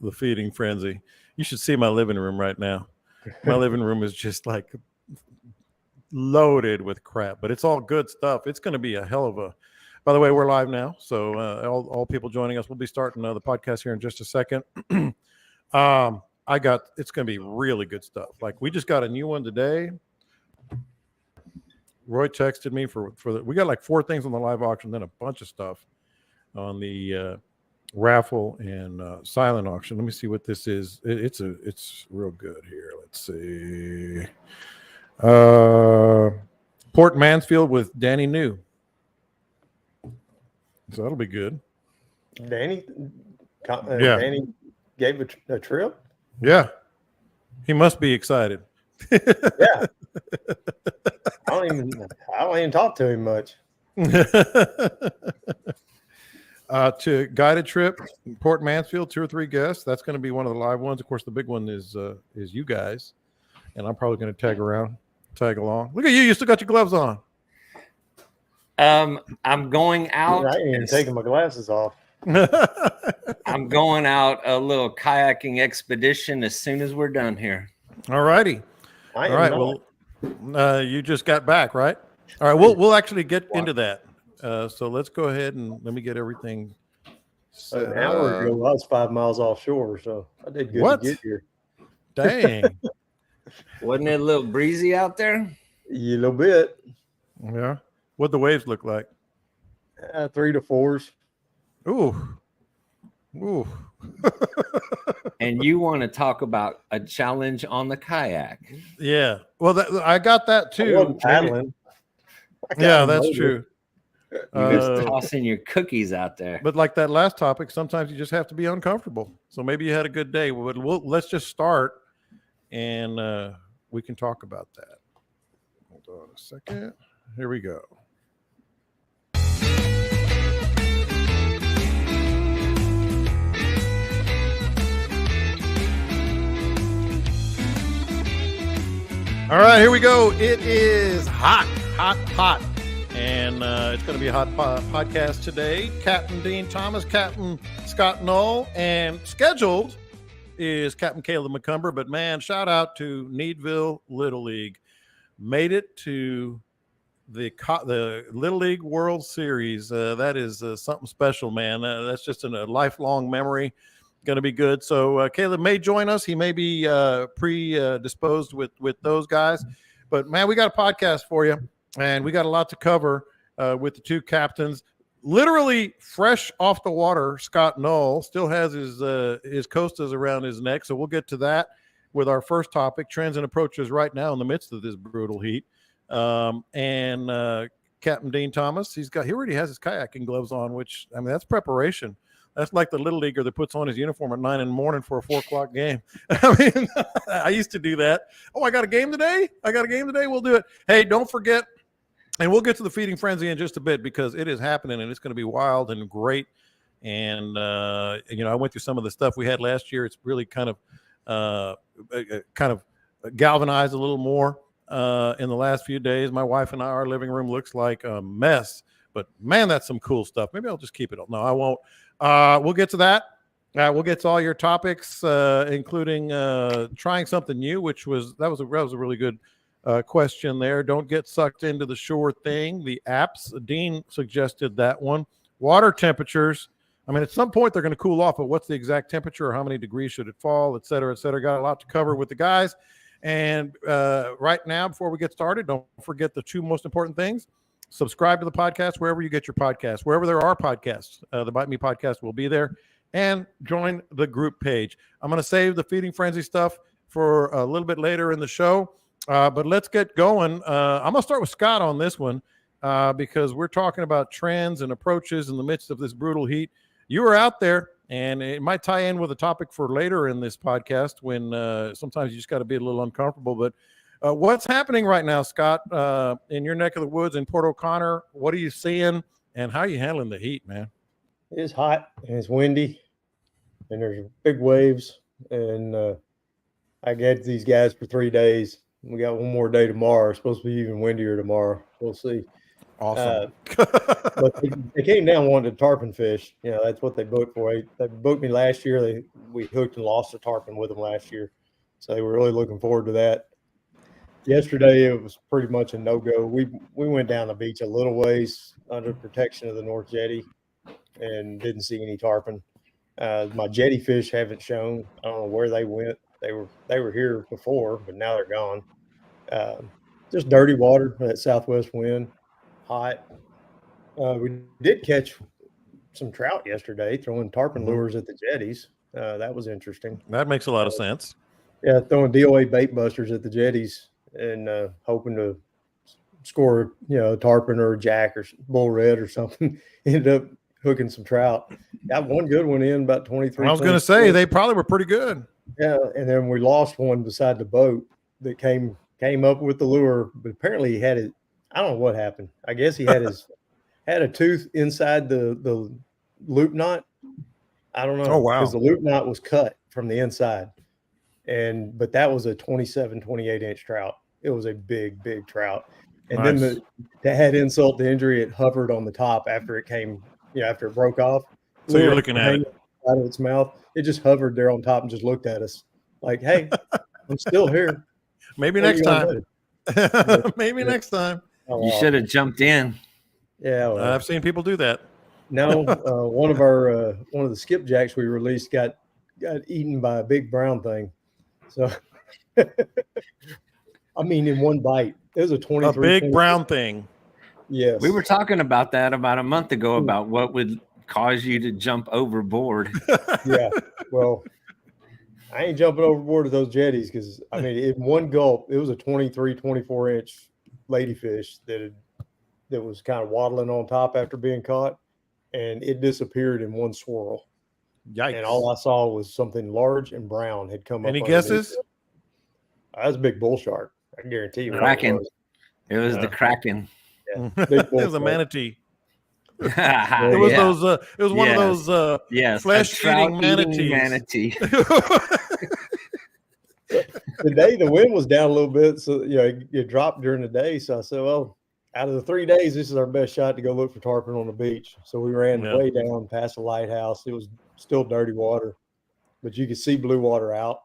the feeding frenzy. You should see my living room right now. My living room is just like loaded with crap, but it's all good stuff. It's going to be a hell of a. By the way, we're live now, so all people joining us, we'll be starting the podcast here in just a second. It's going to be really good stuff. Like we just got a new one today. Roy texted me we got like 4 things on the live auction, then a bunch of stuff on the raffle and silent auction. Let me see what this is. It's real good here. Let's see. Port Mansfield with Danny New. So that'll be good. Danny gave a trip. Yeah, he must be excited. Yeah, I don't even talk to him much. To guided trip, Port Mansfield, 2 or 3 guests. That's going to be one of the live ones. Of course, the big one is you guys, and I'm probably going to tag along. Look at you! You still got your gloves on. I'm going out. I ain't even taking my glasses off. I'm going out a little kayaking expedition as soon as we're done here. All righty. All right. Well, you just got back, right? All right. We'll actually get into that. So let's go ahead and let me get everything set. An hour ago, I was 5 miles offshore, so I did good to get here. Dang. Wasn't it a little breezy out there? Yeah, a little bit. Yeah. What'd the waves look like? 3 to 4s. Ooh. And you want to talk about a challenge on the kayak? Yeah. Well, I got that too. I wasn't paddling. Yeah, that's true. You're just tossing your cookies out there. But like that last topic, sometimes you just have to be uncomfortable. So maybe you had a good day. Let's just start, and we can talk about that. Hold on a second. Here we go. All right, here we go. It is hot. And it's going to be a hot podcast today. Captain Dean Thomas, Captain Scott Knoll, and scheduled is Captain Caleb McCumber. But, man, shout out to Needville Little League. Made it to the Little League World Series. That is something special, man. That's just a lifelong memory. Going to be good. So Caleb may join us. He may be predisposed with those guys. But, man, we got a podcast for you. And we got a lot to cover with the 2 captains. Literally fresh off the water, Scott Knoll still has his costas around his neck. So we'll get to that with our first topic, trends and approaches right now in the midst of this brutal heat. And Captain Dean Thomas, he already has his kayaking gloves on, which, I mean, that's preparation. That's like the little leaguer that puts on his uniform at 9 in the morning for a 4:00 game. I mean, I used to do that. Oh, I got a game today? We'll do it. Hey, don't forget. And we'll get to the feeding frenzy in just a bit because it is happening and it's going to be wild and great. And, I went through some of the stuff we had last year. It's really kind of galvanized a little more in the last few days. My wife and our living room looks like a mess. But, man, that's some cool stuff. Maybe I'll just keep it. No, I won't. We'll get to that. We'll get to all your topics, including trying something new, that was a really good question there. Don't get sucked into the shore thing. The apps, Dean suggested that one. Water temperatures. I mean, at some point they're going to cool off, but what's the exact temperature or how many degrees should it fall, et cetera, et cetera. Got a lot to cover with the guys. And right now, before we get started, don't forget the 2 most important things. Subscribe to the podcast wherever you get your podcasts. Wherever there are podcasts, the Bite Me podcast will be there. And join the group page. I'm going to save the feeding frenzy stuff for a little bit later in the show. But let's get going. I'm going to start with Scott on this one because we're talking about trends and approaches in the midst of this brutal heat. You were out there, and it might tie in with a topic for later in this podcast when sometimes you just got to be a little uncomfortable. But what's happening right now, Scott, in your neck of the woods in Port O'Connor? What are you seeing, and how are you handling the heat, man? It's hot, and it's windy, and there's big waves. And I got these guys for 3 days. We got one more day tomorrow. It's supposed to be even windier tomorrow. We'll see. Awesome. But they came down wanting to tarpon fish. You know, that's what they booked for. They booked me last year. We hooked and lost a tarpon with them last year, so they were really looking forward to that. Yesterday it was pretty much a no-go. We went down the beach a little ways under protection of the North Jetty and didn't see any tarpon. My jetty fish haven't shown. I don't know where they went. They were here before, but now they're gone. Just dirty water, that southwest wind, hot. We did catch some trout yesterday, throwing tarpon lures at the jetties. That was interesting. That makes a lot of sense. Yeah, throwing DOA bait busters at the jetties and hoping to score, a tarpon or a jack or bull red or something. Ended up hooking some trout. Got one good one in, about 23. I was going to say they probably were pretty good. Yeah, and then we lost one beside the boat that came up with the lure, but apparently he had it. I don't know what happened. I guess he had a tooth inside the loop knot. I don't know. Oh, wow. Because the loop knot was cut from the inside. But that was a 27, 28-inch trout. It was a big, big trout. And Nice. then to add insult to injury, it hovered on the top after it came, after it broke off. So you're looking at it out of its mouth. It just hovered there on top and just looked at us like, hey, I'm still here. Maybe What are next you gonna time. do? Maybe next time. Oh, You wow. should have jumped in. Yeah. Well, I've seen people do that. no, one of the skipjacks we released got eaten by a big brown thing. So, I mean, in one bite, it was a 23. A big brown thing. Yes. We were talking about that about a month ago about what would cause you to jump overboard. Yeah. Well, I ain't jumping overboard to those jetties because, I mean, in one gulp, it was a 23, 24-inch ladyfish that was kind of waddling on top after being caught, and it disappeared in one swirl. Yikes. And all I saw was something large and brown had come up. Any underneath guesses? it. That was a big bull shark. I can guarantee you. what Kraken. was. It was the Kraken. Yeah, It big bull was a shark. manatee. It it was those. It was one of those yes, flesh-eating manatees. manatee. The day the wind was down a little bit, so it dropped during the day. So I said, well, out of the 3 days, this is our best shot to go look for tarpon on the beach. So we ran way down past the lighthouse. It was still dirty water, but you could see blue water out.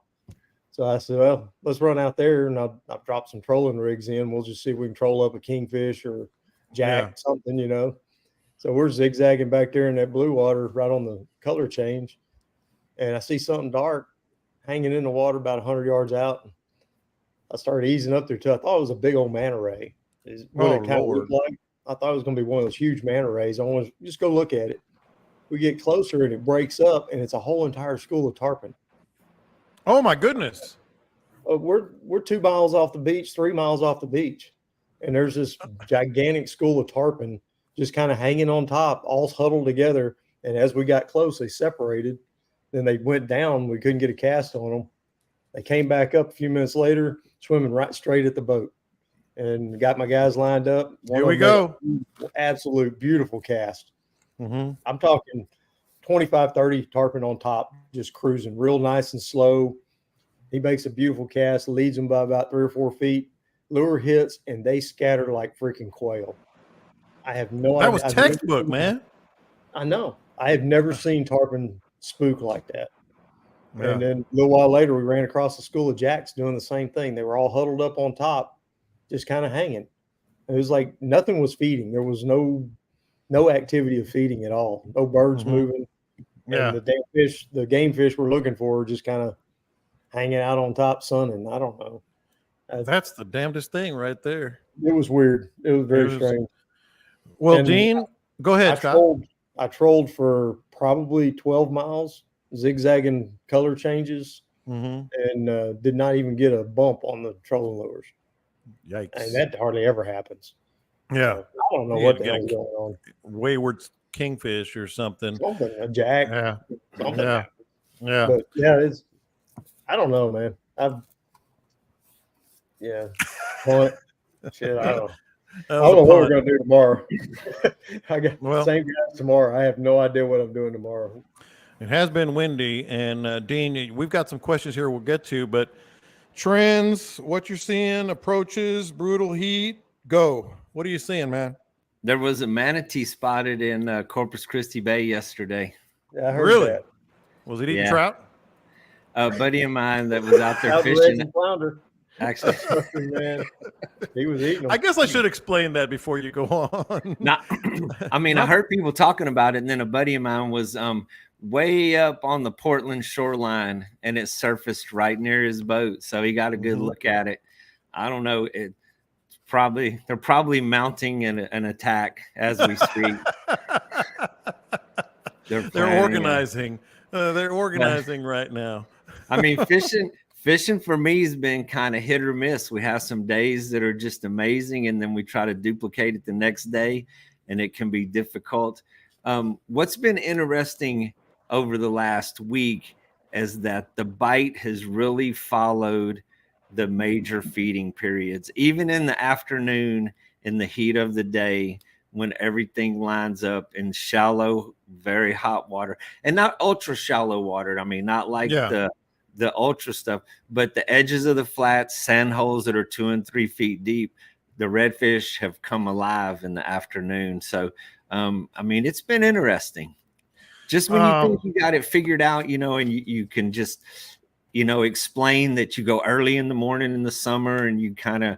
So I said, well, let's run out there, and I'll drop some trolling rigs in. We'll just see if we can troll up a kingfish or jack, something. So we're zigzagging back there in that blue water right on the color change, and I see something dark hanging in the water about 100 yards out. I started easing up there too. I thought it was a big old manta ray. Is what it kind of looked like. I thought it was going to be one of those huge manta rays. I want to just go look at it. We get closer and it breaks up, and it's a whole entire school of tarpon. Oh my goodness! We're 2 miles off the beach, 3 miles off the beach, and there's this gigantic school of tarpon just kind of hanging on top, all huddled together. And as we got close, they separated. Then they went down. We couldn't get a cast on them. They came back up a few minutes later, swimming right straight at the boat, and got my guys lined up. Here we go. Absolute beautiful cast. Mm-hmm. I'm talking 25, 30 tarpon on top, just cruising real nice and slow. He makes a beautiful cast, leads them by about 3 or 4 feet. Lure hits, and they scatter like freaking quail. I have no idea. That was textbook, man. I know. I have never seen tarpon spook like that. Yeah. And then a little while later, we ran across a school of jacks doing the same thing. They were all huddled up on top, just kind of hanging. It was like nothing was feeding. There was no activity of feeding at all. No birds moving. Yeah. And the game fish we're looking for were just kind of hanging out on top, sunning. I don't know. That's the damnedest thing right there. It was weird. It was very strange. Well, And Dean, go ahead, Scott. I trolled for probably 12 miles, zigzagging color changes, and did not even get a bump on the trolling lures. Yikes. And that hardly ever happens. Yeah. I don't know what the hell's going on. Wayward kingfish or something. Something, a jack. Yeah. Something. Yeah. Yeah. But yeah, I don't know, man. Punt. Shit, I don't know what we're going to do tomorrow. I got same guys tomorrow. I have no idea what I'm doing tomorrow. It has been windy, and Dean, we've got some questions here we'll get to, but trends, what you're seeing, approaches, brutal heat, go. What are you seeing, man? There was a manatee spotted in Corpus Christi Bay yesterday. Yeah, I heard Really? that. Was it eating Yeah. trout? A buddy of mine that was out there Out fishing. the flounder. Actually, Man, he was eating them. I guess I should explain that before you go on. not. I mean, I heard people talking about it, and then a buddy of mine was way up on the Portland shoreline, and it surfaced right near his boat, so he got a good look at it. I don't know. They're probably mounting an attack as we speak. They're organizing. They're organizing right now. I mean, fishing for me has been kind of hit or miss. We have some days that are just amazing, and then we try to duplicate it the next day, and it can be difficult. What's been interesting over the last week is that the bite has really followed the major feeding periods, even in the afternoon, in the heat of the day, when everything lines up in shallow, very hot water, and not ultra shallow water. I mean, not like the ultra stuff, but the edges of the flats, sand holes that are 2 and 3 feet deep, the redfish have come alive in the afternoon. So, I mean, it's been interesting. Just when you think you got it figured out, and you can just, explain that you go early in the morning in the summer and you kind of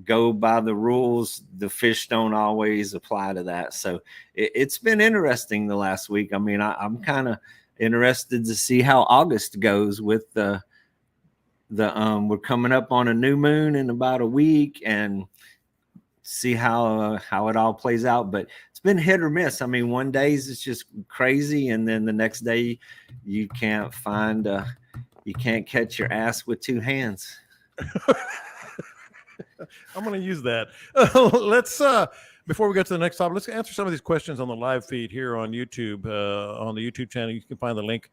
go by the rules, the fish don't always apply to that. So it's been interesting the last week. I mean, I'm kind of interested to see how August goes with we're coming up on a new moon in about a week, and see how it all plays out. But it's been hit or miss. I mean, one day it's just crazy, and then the next day you can't catch your ass with 2 hands. I'm going to use that. Let's before we get to the next topic, let's answer some of these questions on the live feed here on YouTube. On the YouTube channel, you can find the link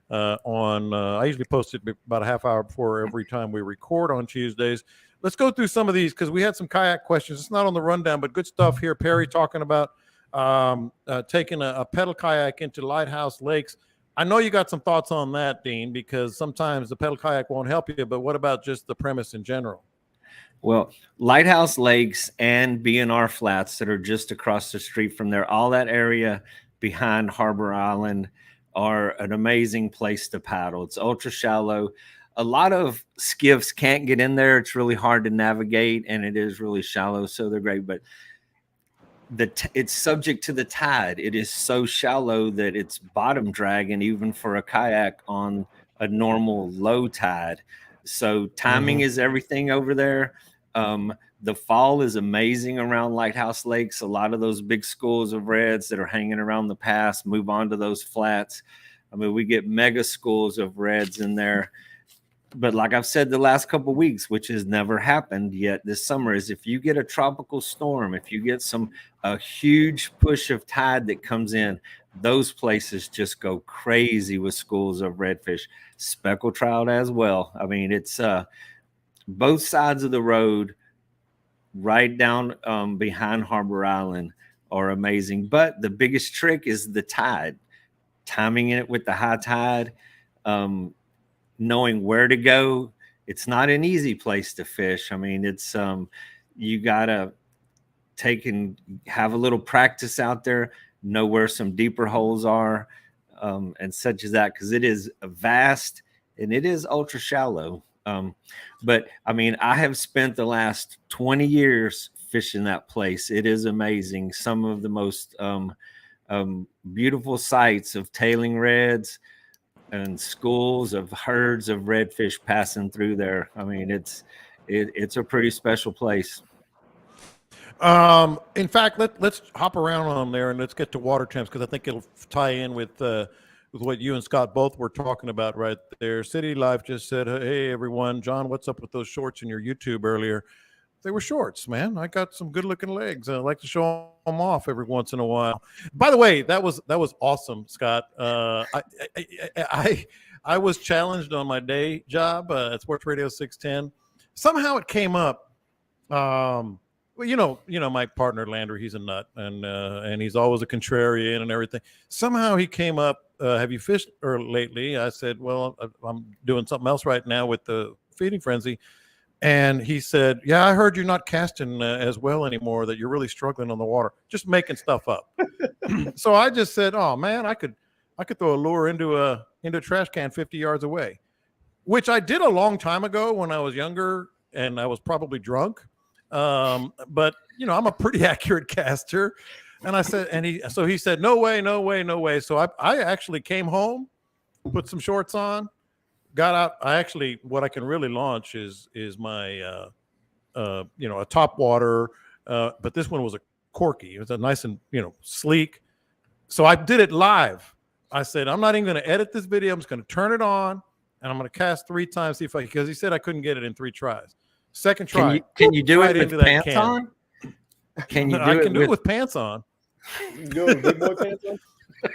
on. I usually post it about a half hour before every time we record on Tuesdays. Let's go through some of these because we had some kayak questions. It's not on the rundown, but good stuff here. Perry talking about taking a pedal kayak into lighthouse lakes. I know you got some thoughts on that, Dean, because sometimes the pedal kayak won't help you, but what about just the premise in general? Well, lighthouse lakes and B&R flats that are just across the street from there, all that area behind Harbor Island are an amazing place to paddle. It's ultra shallow. A lot of skiffs can't get in there. It's really hard to navigate, and it is really shallow, so they're great. But it's subject to the tide. It is so shallow that it's bottom dragging even for a kayak on a normal low tide. So timing is everything over there. The fall is amazing around Lighthouse Lakes. A lot of those big schools of reds that are hanging around the pass move on to those flats. I mean, we get mega schools of reds in there. But like I've said the last couple of weeks, which has never happened yet this summer, is if you get a tropical storm, if you get a huge push of tide that comes in, those places just go crazy with schools of redfish, speckled trout as well. I mean, it's both sides of the road right down behind Harbor Island are amazing. But the biggest trick is the tide, timing it with the high tide, knowing where to go. It's not an easy place to fish. I mean, it's you gotta take and have a little practice out there, know where some deeper holes are, and such as that, because it is vast and it is ultra shallow. But I mean, I have spent the last 20 years fishing that place. It is amazing. Some of the most beautiful sights of tailing reds and schools of herds of redfish passing through there. I mean, it's a pretty special place. In fact, let's hop around on there and let's get to water temps, because I think it'll tie in with what you and Scott both were talking about right there. City Life just said, "Hey everyone, John, what's up with those shorts in your YouTube earlier?" They were shorts, man. I got some good-looking legs. I like to show them off every once in a while. By the way, that was awesome, Scott. I was challenged on my day job at Sports Radio 610. Somehow it came up. Well, you know, my partner Landry, he's a nut, and he's always a contrarian and everything. Somehow he came up. Have you fished lately? I said, well, I'm doing something else right now with the feeding frenzy. And he said, "Yeah, I heard you're not casting as well anymore. That you're really struggling on the water, just making stuff up." So I just said, "Oh man, I could throw a lure into a trash can 50 yards away," which I did a long time ago when I was younger and I was probably drunk. But I'm a pretty accurate caster. And I said, so he said, "No way, no way, no way." So I actually came home, put some shorts on, got out. What I can really launch is my a top water, but this one was a corky. It was a nice and sleek. So I did it live. I said, "I'm not even going to edit this video. I'm just going to turn it on and I'm going to cast 3 times, see if because he said I couldn't get it in 3 tries. Second try, can you do right it with pants on? Can you do I can do it with pants on. You do it with big boy pants on?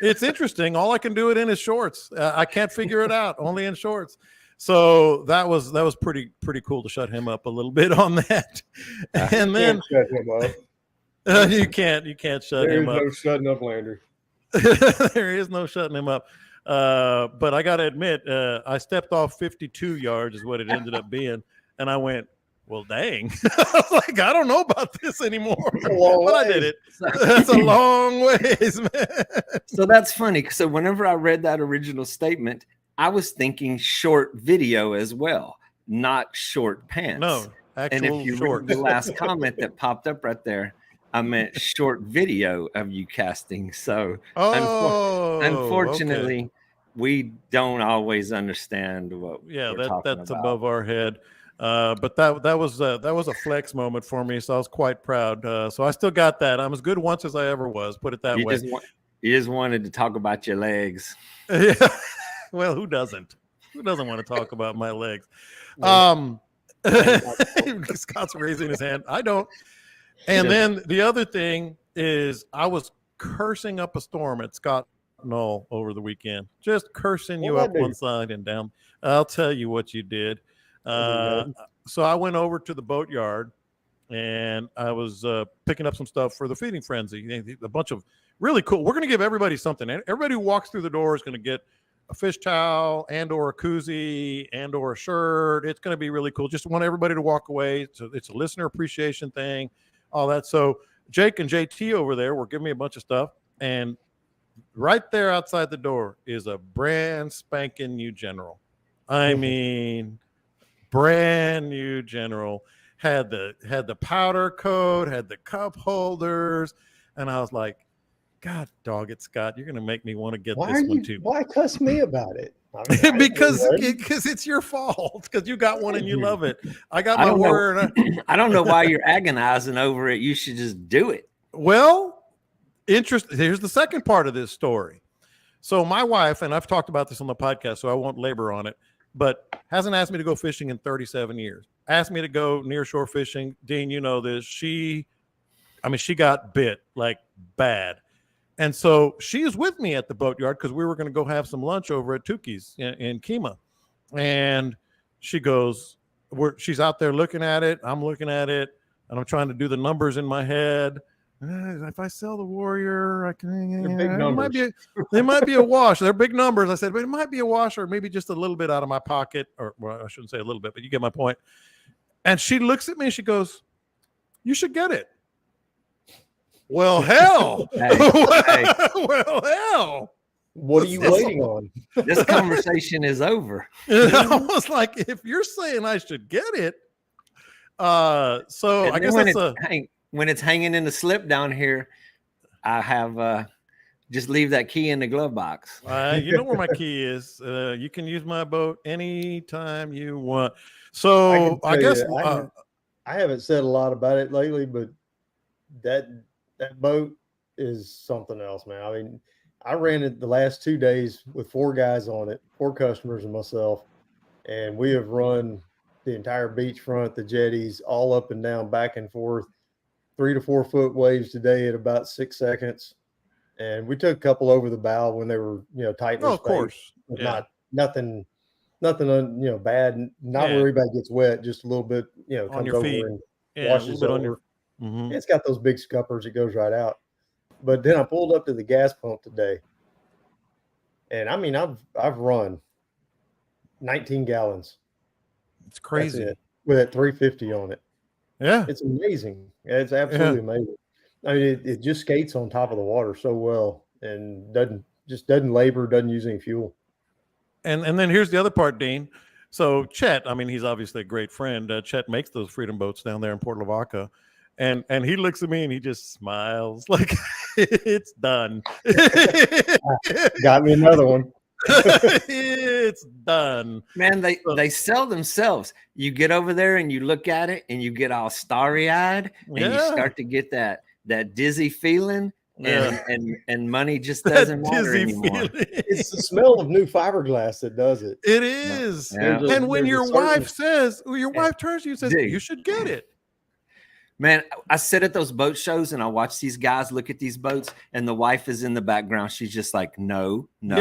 It's interesting. All I can do it in is shorts. I can't figure it out. Only in shorts. So that was pretty cool to shut him up a little bit on that. And then shut him up. You can't shut him up. There is no shutting up Landry. There is no shutting him up. But I got to admit, I stepped off 52 yards is what it ended up being, and I went, "Well, dang!" I was like, "I don't know about this anymore," but I did it. That's a long ways, man. So that's funny. So whenever I read that original statement, I was thinking short video as well, not short pants. No, actual and if you read the last comment that popped up right there, I meant short video of you casting. So unfortunately, we don't always understand what. That's above our head. But that was a flex moment for me, so I was quite proud. So I still got that. I'm as good once as I ever was. Put it that way. You just wanted to talk about your legs. Yeah. Well, who doesn't? Who doesn't want to talk about my legs? Scott's raising his hand. I don't. And then the other thing is, I was cursing up a storm at Scott Knoll over the weekend. Just cursing you up one side and down. I'll tell you what you did. So I went over to the boatyard and I was picking up some stuff for the feeding frenzy. A bunch of really cool. We're going to give everybody something. Everybody who walks through the door is going to get a fish towel and or a koozie and or a shirt. It's going to be really cool. Just want everybody to walk away. So it's a listener appreciation thing, all that. So Jake and JT over there were giving me a bunch of stuff. And right there outside the door is a brand spanking new General. I mean, brand new General. Had the powder coat, had the cup holders. And I was like, "God dog it, Scott, you're going to make me want to get this one too." Why cuss me about it? I mean, because it's your fault. Because you got one and you love it. I got my word. I don't know why you're agonizing over it. You should just do it. Well, here's the second part of this story. So my wife, and I've talked about this on the podcast, so I won't labor on it, but hasn't asked me to go fishing in 37 years. Asked me to go nearshore fishing. Dean, you know this. She got bit like bad. And so she's with me at the boatyard because we were going to go have some lunch over at Tuki's in Kima. And she goes, she's out there looking at it. I'm looking at it. And I'm trying to do the numbers in my head. If I sell the Warrior, I can. Big numbers. They might be a wash. They're big numbers. I said, but it might be a wash or maybe just a little bit out of my pocket. Or well, I shouldn't say a little bit, but you get my point. And she looks at me and she goes, "You should get it." Well, hell. Well, hell. What are you waiting on? This conversation is over. I was like, if you're saying I should get it, so I guess when it's hanging in the slip down here, I have just leave that key in the glove box. You know where my key is. You can use my boat anytime you want. So I guess I haven't said a lot about it lately, but that boat is something else, man. I mean, I ran it the last 2 days with 4 guys on it, 4 customers and myself, and we have run the entire beachfront, the jetties, all up and down, back and forth, 3 to 4 foot waves today at about 6 seconds. And we took a couple over the bow when they were, tightly spaced. Of course. Yeah. Nothing, bad. Not where everybody gets wet, just a little bit, on comes your over feet. and Washes over. on your. Mm-hmm. It's got those big scuppers. It goes right out. But then I pulled up to the gas pump today, and I mean, I've run 19 gallons. It's crazy. with that 350 on it. Yeah. It's amazing. It's absolutely amazing. I mean, it just skates on top of the water so well and doesn't labor, doesn't use any fuel. And then here's the other part, Dean. So Chet, I mean, he's obviously a great friend. Chet makes those Freedom boats down there in Port Lavaca. And he looks at me and he just smiles like it's done. Got me another one. It's done. Man, they sell themselves. You get over there and you look at it and you get all starry-eyed and you start to get that dizzy feeling. And money just doesn't matter anymore. It's the smell of new fiberglass that does it. It is. Yeah. And when your wife turns to you and says, you should get it. Man, I sit at those boat shows and I watch these guys look at these boats and the wife is in the background. She's just like, no. You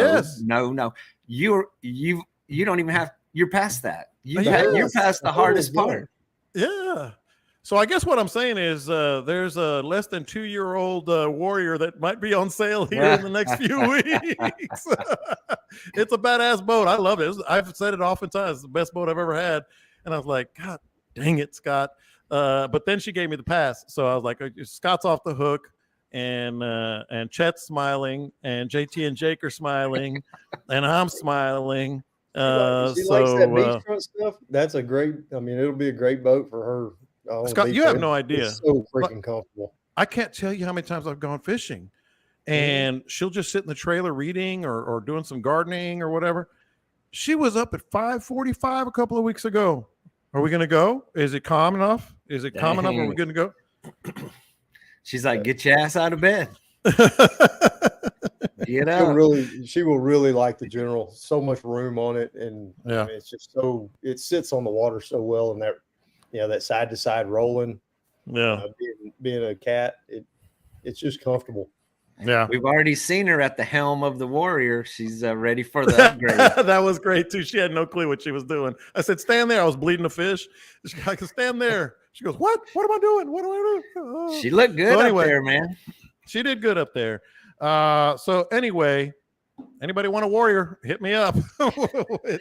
don't even have, you're past that. You're past the hardest part. Yeah. So I guess what I'm saying is there's a less than 2-year-old Warrior that might be on sale here in the next few weeks. It's a badass boat. I love it. I've said it oftentimes. It's the best boat I've ever had. And I was like, God dang it, Scott. But then she gave me the pass. So I was like, Scott's off the hook. And Chet's smiling. And JT and Jake are smiling. And I'm smiling. She likes that beachfront stuff. That's it'll be a great boat for her. Scott, you have no idea. It's so freaking comfortable. I can't tell you how many times I've gone fishing and she'll just sit in the trailer reading or doing some gardening or whatever. She was up at 5:45 a couple of weeks ago. Are we going to go? Is it calm enough? Are we going to go? She's like, get your ass out of bed. Get up. She will really like the General. So much room on it. And I mean, it's just it sits on the water so well in that. That side to side rolling. Yeah. Being a cat, it's just comfortable. Yeah. We've already seen her at the helm of the Warrior. She's ready for the upgrade. That was great too. She had no clue what she was doing. I said, stand there. I was bleeding a fish. I could stand there. She goes, what? What am I doing? What do I do? Oh. She looked good up there, man. She did good up there. So anyway, anybody want a Warrior? Hit me up. It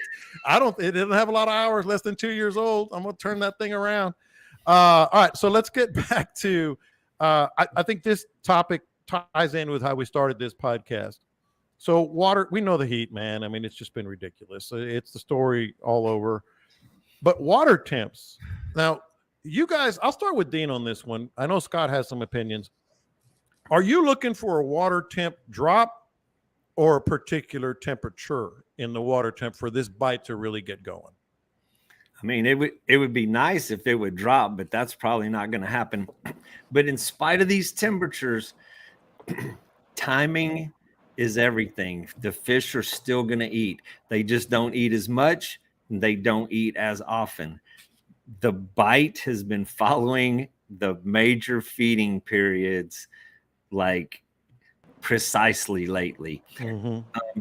didn't have a lot of hours, less than 2 years old. I'm going to turn that thing around. All right. So let's get back to, I think this topic ties in with how we started this podcast. So water, we know the heat, man. I mean, it's just been ridiculous. It's the story all over, but water temps. Now you guys, I'll start with Dean on this one. I know Scott has some opinions. Are you looking for a water temp drop or a particular temperature in the water temp for this bite to really get going? I mean, it would be nice if it would drop, but that's probably not going to happen. But in spite of these temperatures, timing is everything. The fish are still going to eat. They just don't eat as much. And they don't eat as often. The bite has been following the major feeding periods like precisely lately.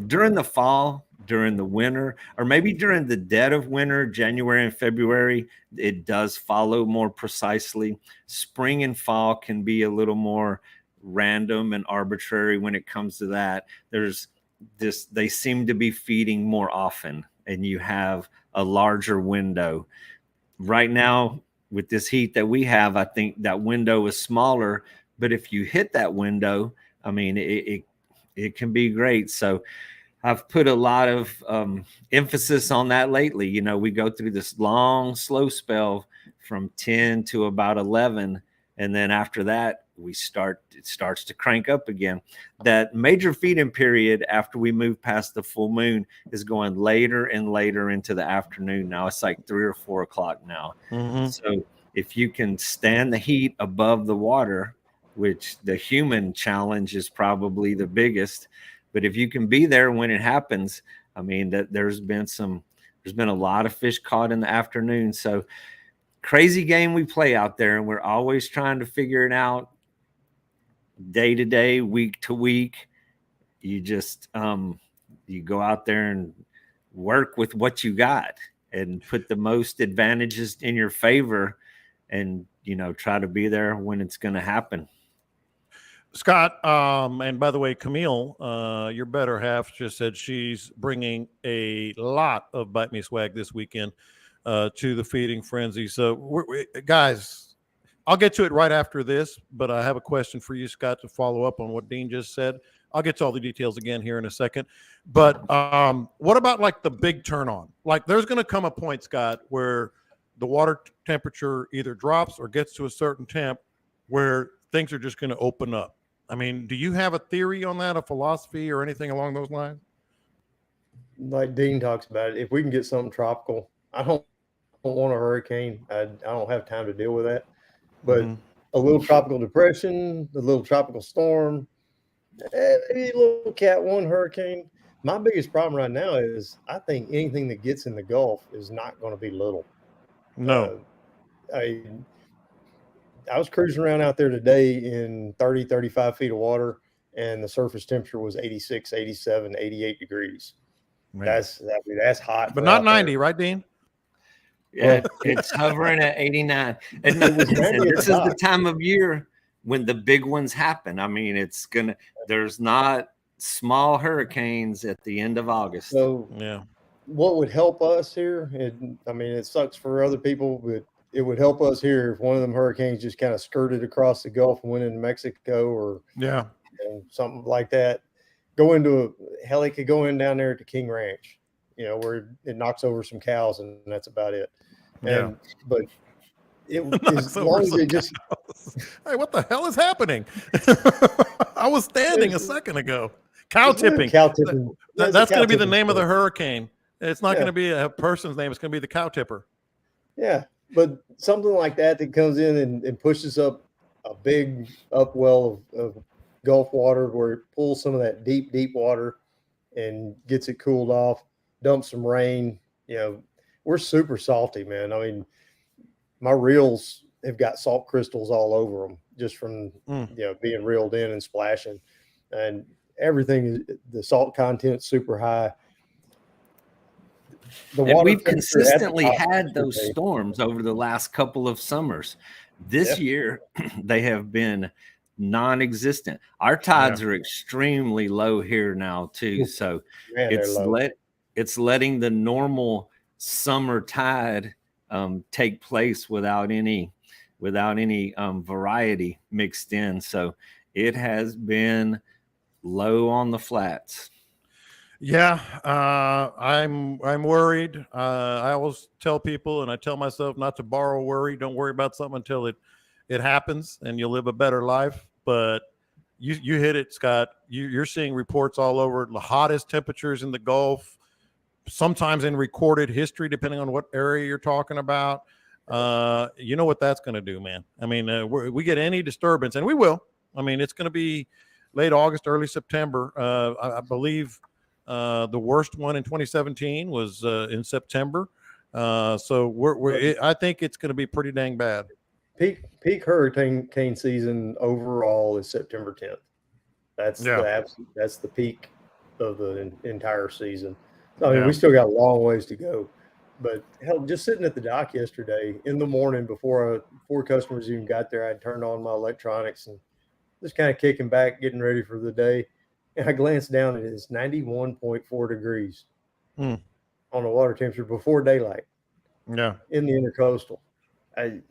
During the fall, during the winter, or maybe during the dead of winter, January and February, it does follow more precisely. Spring and fall can be a little more random and arbitrary when it comes to that. They seem to be feeding more often and you have a larger window. Right now, with this heat that we have, I think that window is smaller, but if you hit that window, I mean, it can be great. So I've put a lot of emphasis on that lately. We go through this long, slow spell from 10 to about 11. And then after that, it starts to crank up again. That major feeding period after we move past the full moon is going later and later into the afternoon. Now it's like 3 or 4 o'clock now. So if you can stand the heat above the water, which the human challenge is probably the biggest, but if you can be there when it happens, I mean, that there's been a lot of fish caught in the afternoon. So crazy game we play out there, and we're always trying to figure it out day to day, week to week. You just you go out there and work with what you got and put the most advantages in your favor, and try to be there when it's going to happen. Scott, and by the way, Camille, your better half just said she's bringing a lot of Bite Me swag this weekend. to the feeding frenzy. So, guys, I'll get to it right after this, but I have a question for you, Scott, to follow up on what Dean just said. I'll get to all the details again here in a second. But what about like the big turn on? Like there's going to come a point, Scott, where the water temperature either drops or gets to a certain temp where things are just going to open up. I mean, do you have a theory on that, a philosophy or anything along those lines? Like Dean talks about it, if we can get something tropical, I don't want a hurricane. I don't have time to deal with that. But a little tropical depression, a little tropical storm, maybe a little Cat 1 hurricane. My biggest problem right now is I think anything that gets in the Gulf is not going to be little. No. I was cruising around out there today in 30, 35 feet of water, and the surface temperature was 86, 87, 88 degrees. Man. That's hot. But not 90, right, Dean? Yeah, it's hovering at 89. And this is the time of year when the big ones happen. I mean, there's not small hurricanes at the end of August. So, yeah. What would help us here? It sucks for other people, but it would help us here if one of them hurricanes just kind of skirted across the Gulf and went into Mexico or something like that. It could go in down there to King Ranch, where it knocks over some cows and that's about it. But as long as it just hey, what the hell is happening? I was standing a second ago. Cow tipping. That's going to be the name of the hurricane. It's not going to be a person's name. It's going to be the cow tipper. Yeah, but something like that comes in and pushes up a big upwell of Gulf water where it pulls some of that deep water and gets it cooled off, dumps some rain. We're super salty, man. I mean, my reels have got salt crystals all over them just from being reeled in and splashing, and everything. The salt content's super high. We've consistently had those storms over the last couple of summers. This year, they have been non-existent. Our tides are extremely low here now too, so it's letting the normal summer tide take place without any variety mixed in. So it has been low on the flats. Yeah, I'm worried. I always tell people, and I tell myself not to borrow worry. Don't worry about something until it happens, and you'll live a better life. But you hit it, Scott. You're seeing reports all over the hottest temperatures in the Gulf, sometimes in recorded history, depending on what area you're talking about. You know what that's going to do, man. I mean, we get any disturbance, and we will. I mean, it's going to be late August, early September. I believe the worst one in 2017 was in September. So I think it's going to be pretty dang bad. Peak hurricane season overall is September 10th. That's the peak of the entire season. I mean, we still got a long ways to go. But hell, just sitting at the dock yesterday in the morning before customers even got there, I turned on my electronics and just kind of kicking back, getting ready for the day. And I glanced down and it's 91.4 degrees on the water temperature before daylight. Yeah. In the intercoastal. I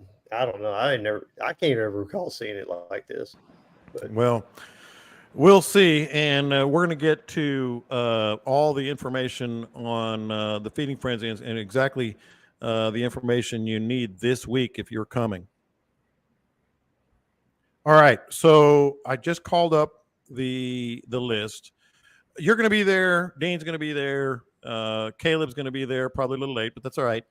don't know. I can't ever recall seeing it like this. But. Well, we'll see. And we're going to get to all the information on the feeding frenzy and exactly the information you need this week if you're coming. All right. So I just called up the list. You're going to be there. Dean's going to be there. Caleb's going to be there, probably a little late, but that's all right.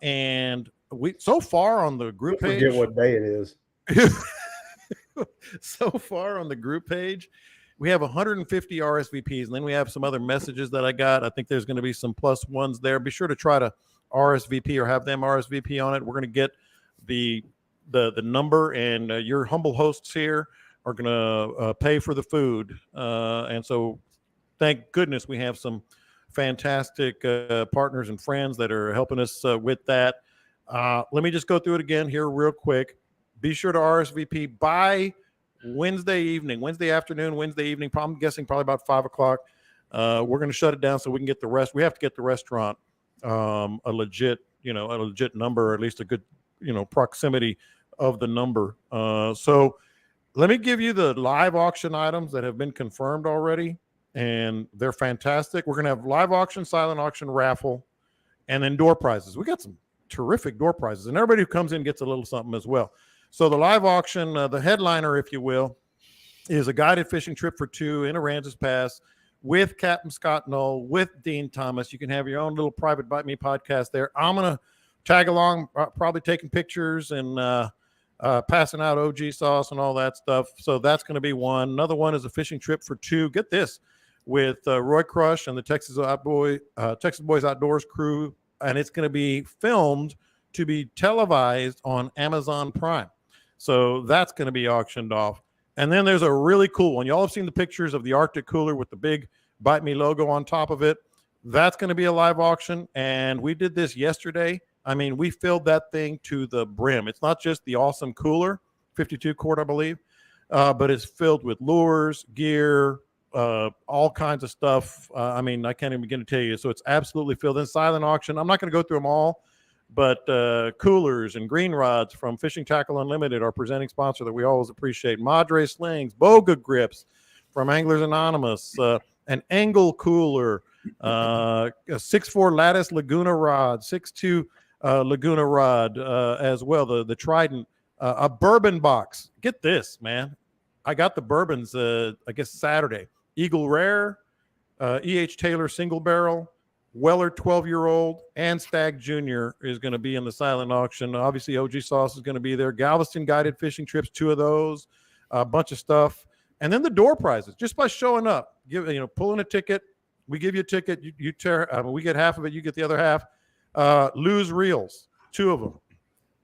And we so far on the group page. Forget what day it is. So far on the group page, we have 150 RSVPs, and then we have some other messages that I got. I think there's going to be some plus ones there. Be sure to try to RSVP or have them RSVP on it. We're going to get the number, and your humble hosts here are going to pay for the food. And so thank goodness we have some fantastic partners and friends that are helping us with that. Let me just go through it again here real quick. Be sure to RSVP by Wednesday afternoon, Wednesday evening. I'm guessing probably about 5 o'clock. We're going to shut it down so we can get the rest. We have to get the restaurant a legit number, or at least a good, proximity of the number. So let me give you the live auction items that have been confirmed already, and they're fantastic. We're going to have live auction, silent auction, raffle, and then door prizes. We got some terrific door prizes, and everybody who comes in gets a little something as well. So the live auction, the headliner, if you will, is a guided fishing trip for two in Aransas Pass with Captain Scott Knoll, with Dean Thomas. You can have your own little private Bite Me podcast there. I'm going to tag along, probably taking pictures and passing out OG sauce and all that stuff. So that's going to be one. Another one is a fishing trip for two. Get this, with Roy Crush and the Texas Boys Outdoors crew, and it's going to be filmed to be televised on Amazon Prime. So that's going to be auctioned off. And then there's a really cool one. Y'all have seen the pictures of the Arctic cooler with the big Bite Me logo on top of it. That's going to be a live auction, and we did this yesterday. I mean, we filled that thing to the brim. It's not just the awesome cooler, 52 quart, I believe, but it's filled with lures, gear, all kinds of stuff. I mean, I can't even begin to tell you. So it's absolutely filled. In silent auction, I'm not going to go through them all, but coolers and green rods from Fishing Tackle Unlimited, our presenting sponsor that we always appreciate. Madre slings, Boga grips from Anglers Anonymous, an angle cooler, a 6'4" lattice Laguna rod, 6'2" Laguna rod as well, the Trident, a bourbon box. Get this, man. I got the bourbons, I guess, Saturday. Eagle Rare, E.H. Taylor single barrel, Weller 12-year-old, and Stag Jr. is going to be in the silent auction. Obviously, OG Sauce is going to be there. Galveston guided fishing trips, 2 of those, a bunch of stuff. And then the door prizes, just by showing up, pulling a ticket. We give you a ticket. You tear. We get half of it. You get the other half. Lose reels, 2 of them.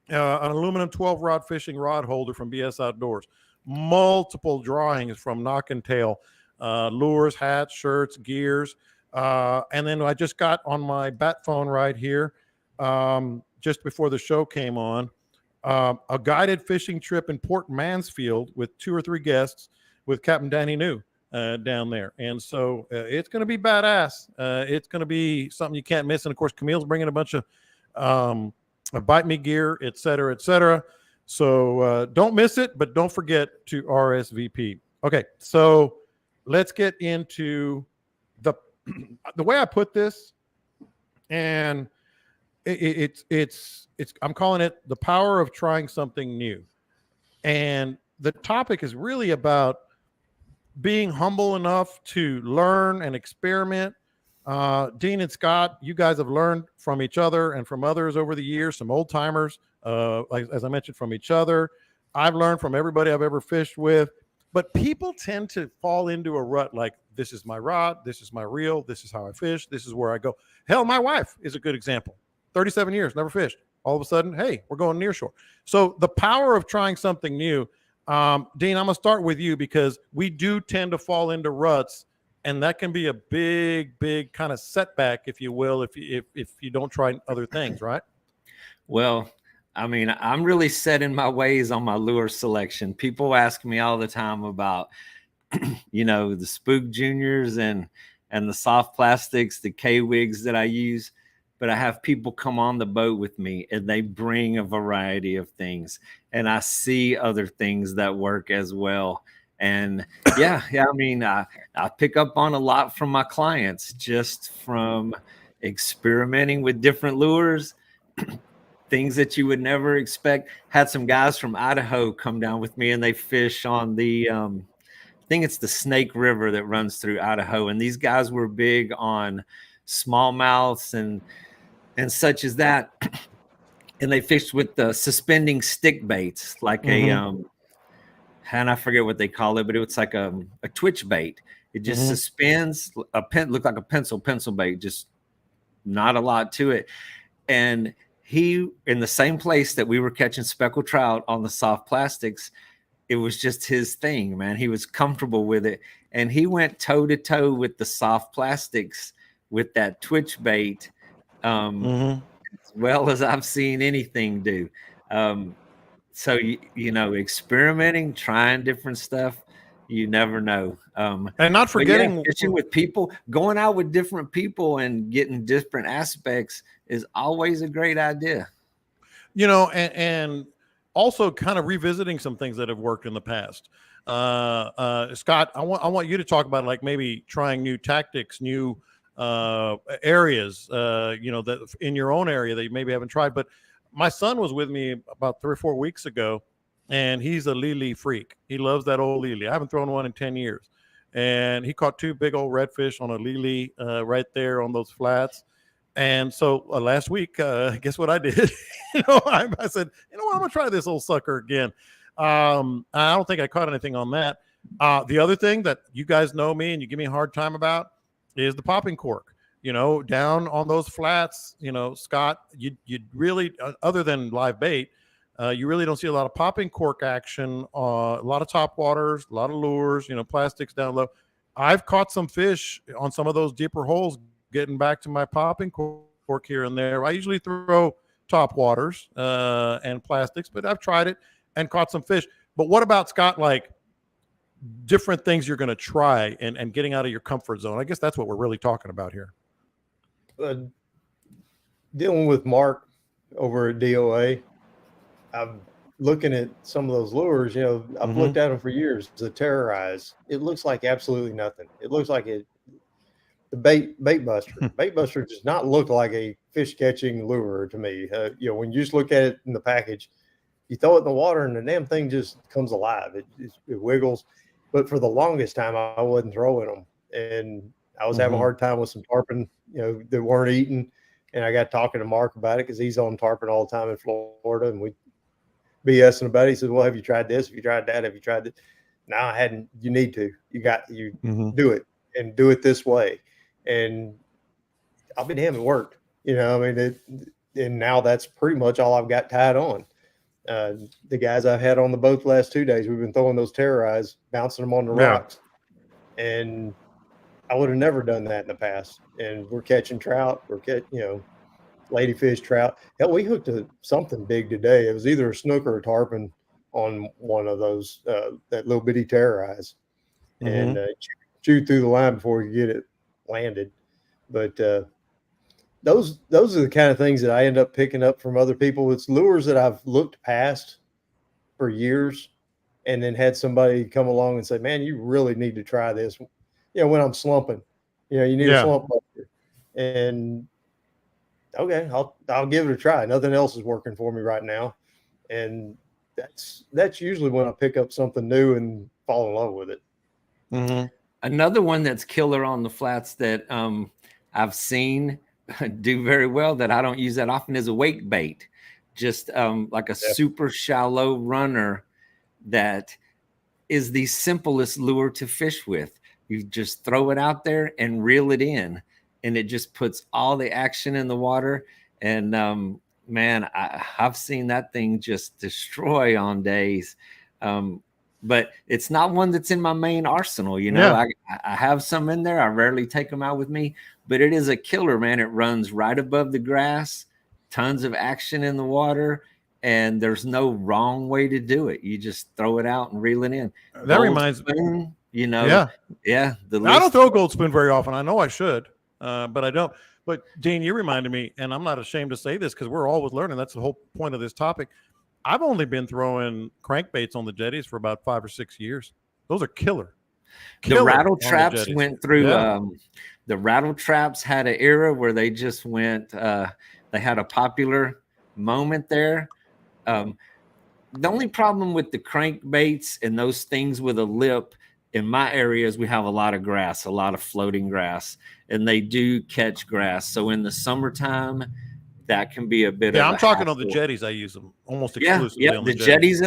An aluminum 12-rod fishing rod holder from BS Outdoors. Multiple drawings from Knock and Tail. Lures, hats, shirts, gears. And then I just got on my bat phone right here, just before the show came on, a guided fishing trip in Port Mansfield with 2 or 3 guests with Captain Danny New down there. And so it's going to be badass. It's going to be something you can't miss. And of course, Camille's bringing a bunch of Bite Me gear, et cetera, et cetera. So don't miss it, but don't forget to RSVP. Okay, so let's get into the way I put this, and it's I'm calling it the power of trying something new. And the topic is really about being humble enough to learn and experiment. Dean and Scott, you guys have learned from each other and from others over the years, some old timers, as I mentioned, from each other. I've learned from everybody I've ever fished with. But people tend to fall into a rut like, this is my rod, this is my reel, this is how I fish, this is where I go. Hell, my wife is a good example. 37 years, never fished. All of a sudden, hey, we're going near shore. So the power of trying something new. Dean, I'm going to start with you because we do tend to fall into ruts, and that can be a big, big kind of setback, if you will, if you don't try other things, right? Well, I mean, I'm really set in my ways on my lure selection. People ask me all the time about, the Spook Juniors and the soft plastics, the K-Wigs that I use. But I have people come on the boat with me and they bring a variety of things. And I see other things that work as well. And yeah, I mean, I pick up on a lot from my clients just from experimenting with different lures. Things that you would never expect. Had some guys from Idaho come down with me and they fish on the, I think it's the Snake River that runs through Idaho. And these guys were big on smallmouths and such as that. And they fished with the suspending stick baits, like and I forget what they call it, but it was like a twitch bait. It just suspends looked like a pencil bait, just not a lot to it. And he, in the same place that we were catching speckled trout on the soft plastics, it was just his thing, man. He was comfortable with it. And he went toe to toe with the soft plastics with that twitch bait, as well as I've seen anything do. So, experimenting, trying different stuff, You never know. And not forgetting fishing with people, going out with different people and getting different aspects is always a great idea. And also kind of revisiting some things that have worked in the past. Scott, I want you to talk about like maybe trying new tactics, new areas, that in your own area that you maybe haven't tried. But my son was with me about 3 or 4 weeks ago, and he's a lily freak. He loves that old lily. I haven't thrown one in 10 years. And he caught 2 big old redfish on a lily right there on those flats. And so last week, guess what I did? I said, what, I'm going to try this old sucker again. I don't think I caught anything on that. The other thing that you guys know me and you give me a hard time about is the popping cork. Down on those flats, Scott, you really, other than live bait, you really don't see a lot of popping cork action, a lot of top waters, a lot of lures, plastics down low. I've caught some fish on some of those deeper holes, getting back to my popping cork here and there. I usually throw top waters and plastics, but I've tried it and caught some fish. But what about, Scott, like different things you're going to try and getting out of your comfort zone? I guess that's what we're really talking about here. Dealing with Mark over at DOA, I'm looking at some of those lures. I've looked at them for years. The Terrorize, it looks like absolutely nothing. It looks like the bait buster. Bait buster does not look like a fish catching lure to me. When you just look at it in the package, you throw it in the water and the damn thing just comes alive. It wiggles. But for the longest time, I wasn't throwing them, and I was having a hard time with some tarpon, that weren't eating. And I got talking to Mark about it because he's on tarpon all the time in Florida, and we BSing about it. He said, "Well, have you tried this? Have you tried that? Have you tried it?" No, I hadn't. You need to. Do it and do it this way. And I'll be damned, it worked. And now that's pretty much all I've got tied on. The guys I've had on the boat the last 2 days, we've been throwing those Terrorize, bouncing them on the rocks. And I would have never done that in the past. And we're catching trout. We're catching, ladyfish, trout. Hell, we hooked something big today. It was either a snook or a tarpon on one of those, that little bitty Terrorize. And chewed through the line before we get it landed. But those are the kind of things that I end up picking up from other people. It's lures that I've looked past for years and then had somebody come along and say, "Man, you really need to try this." When I'm slumping, you need a slump buster. And okay, I'll give it a try. Nothing else is working for me right now. And that's usually when I pick up something new and fall in love with it. Another one that's killer on the flats that I've seen do very well that I don't use that often is a wake bait. Just like a super shallow runner that is the simplest lure to fish with. You just throw it out there and reel it in, and it just puts all the action in the water. And man, I've seen that thing just destroy on days. But it's not one that's in my main arsenal. I have some in there. I rarely take them out with me, but it is a killer, man. It runs right above the grass, tons of action in the water, and there's no wrong way to do it. You just throw it out and reel it in. That reminds me. Yeah. I don't throw gold spoon very often. I know I should, but I don't. But Dean, you reminded me, and I'm not ashamed to say this because we're always learning. That's the whole point of this topic. I've only been throwing crankbaits on the jetties for about 5 or 6 years. Those are killer. The rattle traps went through. The rattle traps had an era where they just went. They had a popular moment there. The only problem with the crankbaits and those things with a lip in my area is we have a lot of grass, a lot of floating grass, and they do catch grass. So in the summertime, that can be a bit. I'm talking on the jetties. I use them almost exclusively. On the jetties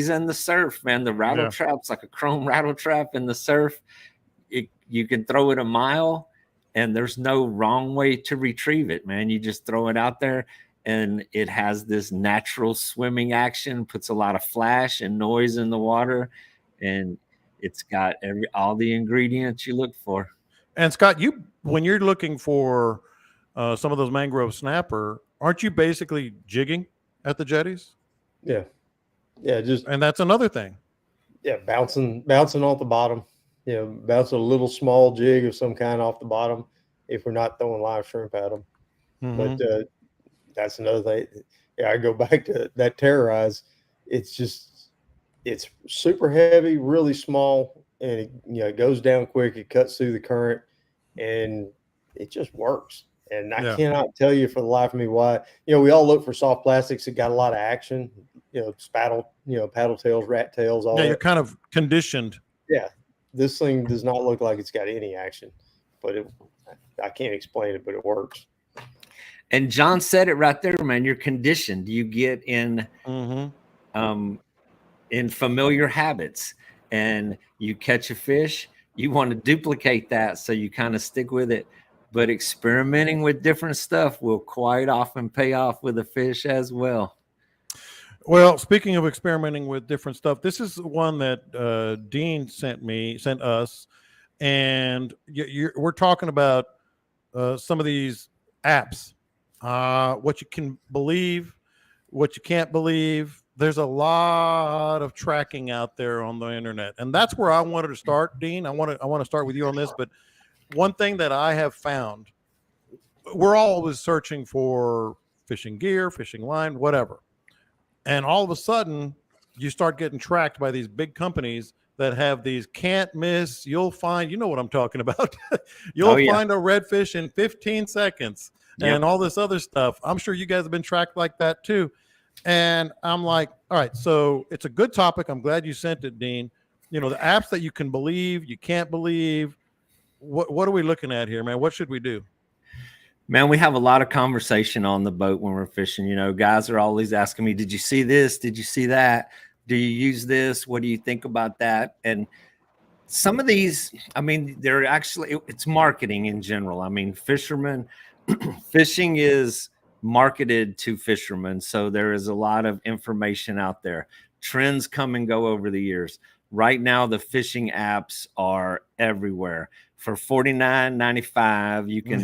and the surf, man. The rattle traps, like a chrome rattle trap in the surf, you can throw it a mile, and there's no wrong way to retrieve it, man. You just throw it out there, and it has this natural swimming action, puts a lot of flash and noise in the water, and it's got all the ingredients you look for. And Scott, when you're looking for some of those mangrove snapper, aren't you basically jigging at the jetties? Yeah. And that's another thing. Yeah, bouncing off the bottom. Bounce a little small jig of some kind off the bottom if we're not throwing live shrimp at them. Mm-hmm. But that's another thing. Yeah, I go back to that terrorize. It's super heavy, really small, and it goes down quick. It cuts through the current, and it just works. And I cannot tell you for the life of me why. We all look for soft plastics that got a lot of action. Paddle tails, rat tails, all that. You're kind of conditioned. Yeah, this thing does not look like it's got any action, but I can't explain it, but it works. And John said it right there, man. You're conditioned. You get in familiar habits, and you catch a fish. You want to duplicate that, so you kind of stick with it. But experimenting with different stuff will quite often pay off with a fish as well. Well, speaking of experimenting with different stuff, this is one that Dean sent us, and we're talking about some of these apps, what you can believe, what you can't believe. There's a lot of tracking out there on the internet, and that's where I wanted to start, Dean. I want to start with you on this, but one thing that I have found, we're always searching for fishing gear, fishing line, whatever. And all of a sudden, you start getting tracked by these big companies that have these can't miss. You'll find, you know what I'm talking about. You'll find a redfish in 15 seconds and all this other stuff. I'm sure you guys have been tracked like that too. And I'm like, all right, so it's a good topic. I'm glad you sent it, Dean. The apps that you can believe, you can't believe. What are we looking at here, man? What should we do? Man, we have a lot of conversation on the boat when we're fishing. Guys are always asking me, did you see this? Did you see that? Do you use this? What do you think about that? And some of these, they're actually, it's marketing in general. Fishermen, fishing is marketed to fishermen. So there is a lot of information out there. Trends come and go over the years. Right now, the fishing apps are everywhere. For $49.95, you can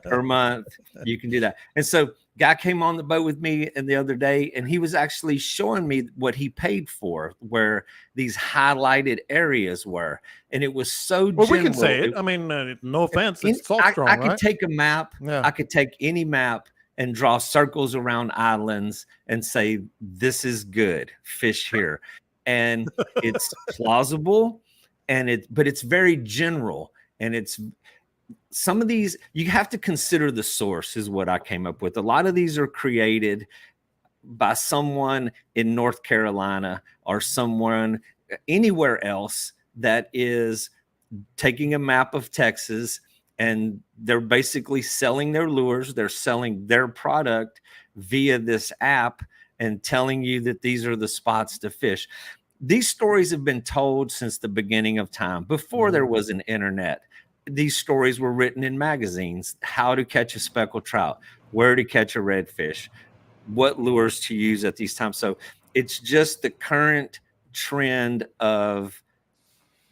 per month, you can do that. And so, guy came on the boat with me the other day, and he was actually showing me what he paid for, where these highlighted areas were, and it was so. Well, we can say it. No offense, it's salt strong. I could take a map. Yeah. I could take any map and draw circles around islands and say, "This is good. Fish here," and it's plausible. But it's very general, and it's some of these you have to consider the source is what I came up with. A lot of these are created by someone in North Carolina or someone anywhere else that is taking a map of Texas, and they're basically selling their lures. They're selling their product via this app and telling you that these are the spots to fish. These stories have been told since the beginning of time, before there was an internet. These stories were written in magazines: how to catch a speckled trout, where to catch a redfish, what lures to use at these times. So it's just the current trend of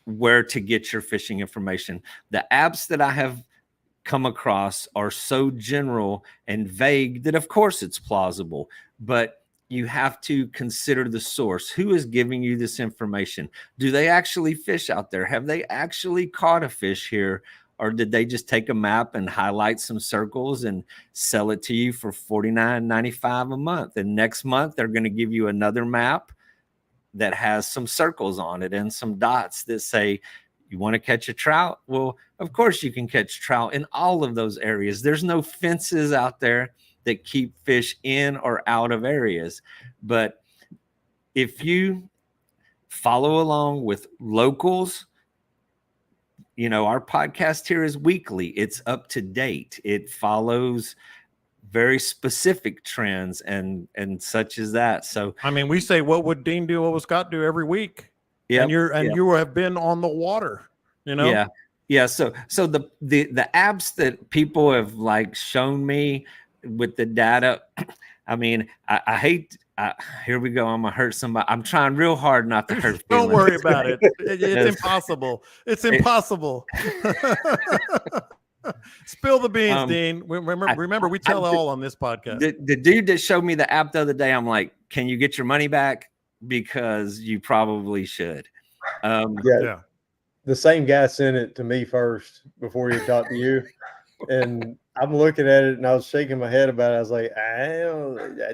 where to get your fishing information. The apps that I have come across are so general and vague that, of course, it's plausible, but you have to consider the source. Who is giving you this information? Do they actually fish out there? Have they actually caught a fish here? Or did they just take a map and highlight some circles and sell it to you for $49.95 a month? And next month, they're going to give you another map that has some circles on it and some dots that say, you want to catch a trout? Well, of course you can catch trout in all of those areas. There's no fences out there that keep fish in or out of areas. But if you follow along with locals, our podcast here is weekly. It's up to date. It follows very specific trends and such as that. So, we say, what would Dean do? What would Scott do every week? Yeah. You have been on the water, Yeah. Yeah. So the apps that people have shown me with the data, I hate, here we go. I'm going to hurt somebody. I'm trying real hard not to hurt people. Don't worry about it. It's impossible. It's impossible. Spill the beans, Dean. Remember, we tell all on this podcast. The dude that showed me the app the other day, I'm like, can you get your money back? because you probably should. Yeah. The same guy sent it to me first before he talked to you. And I'm looking at it and I was shaking my head about it. I was like,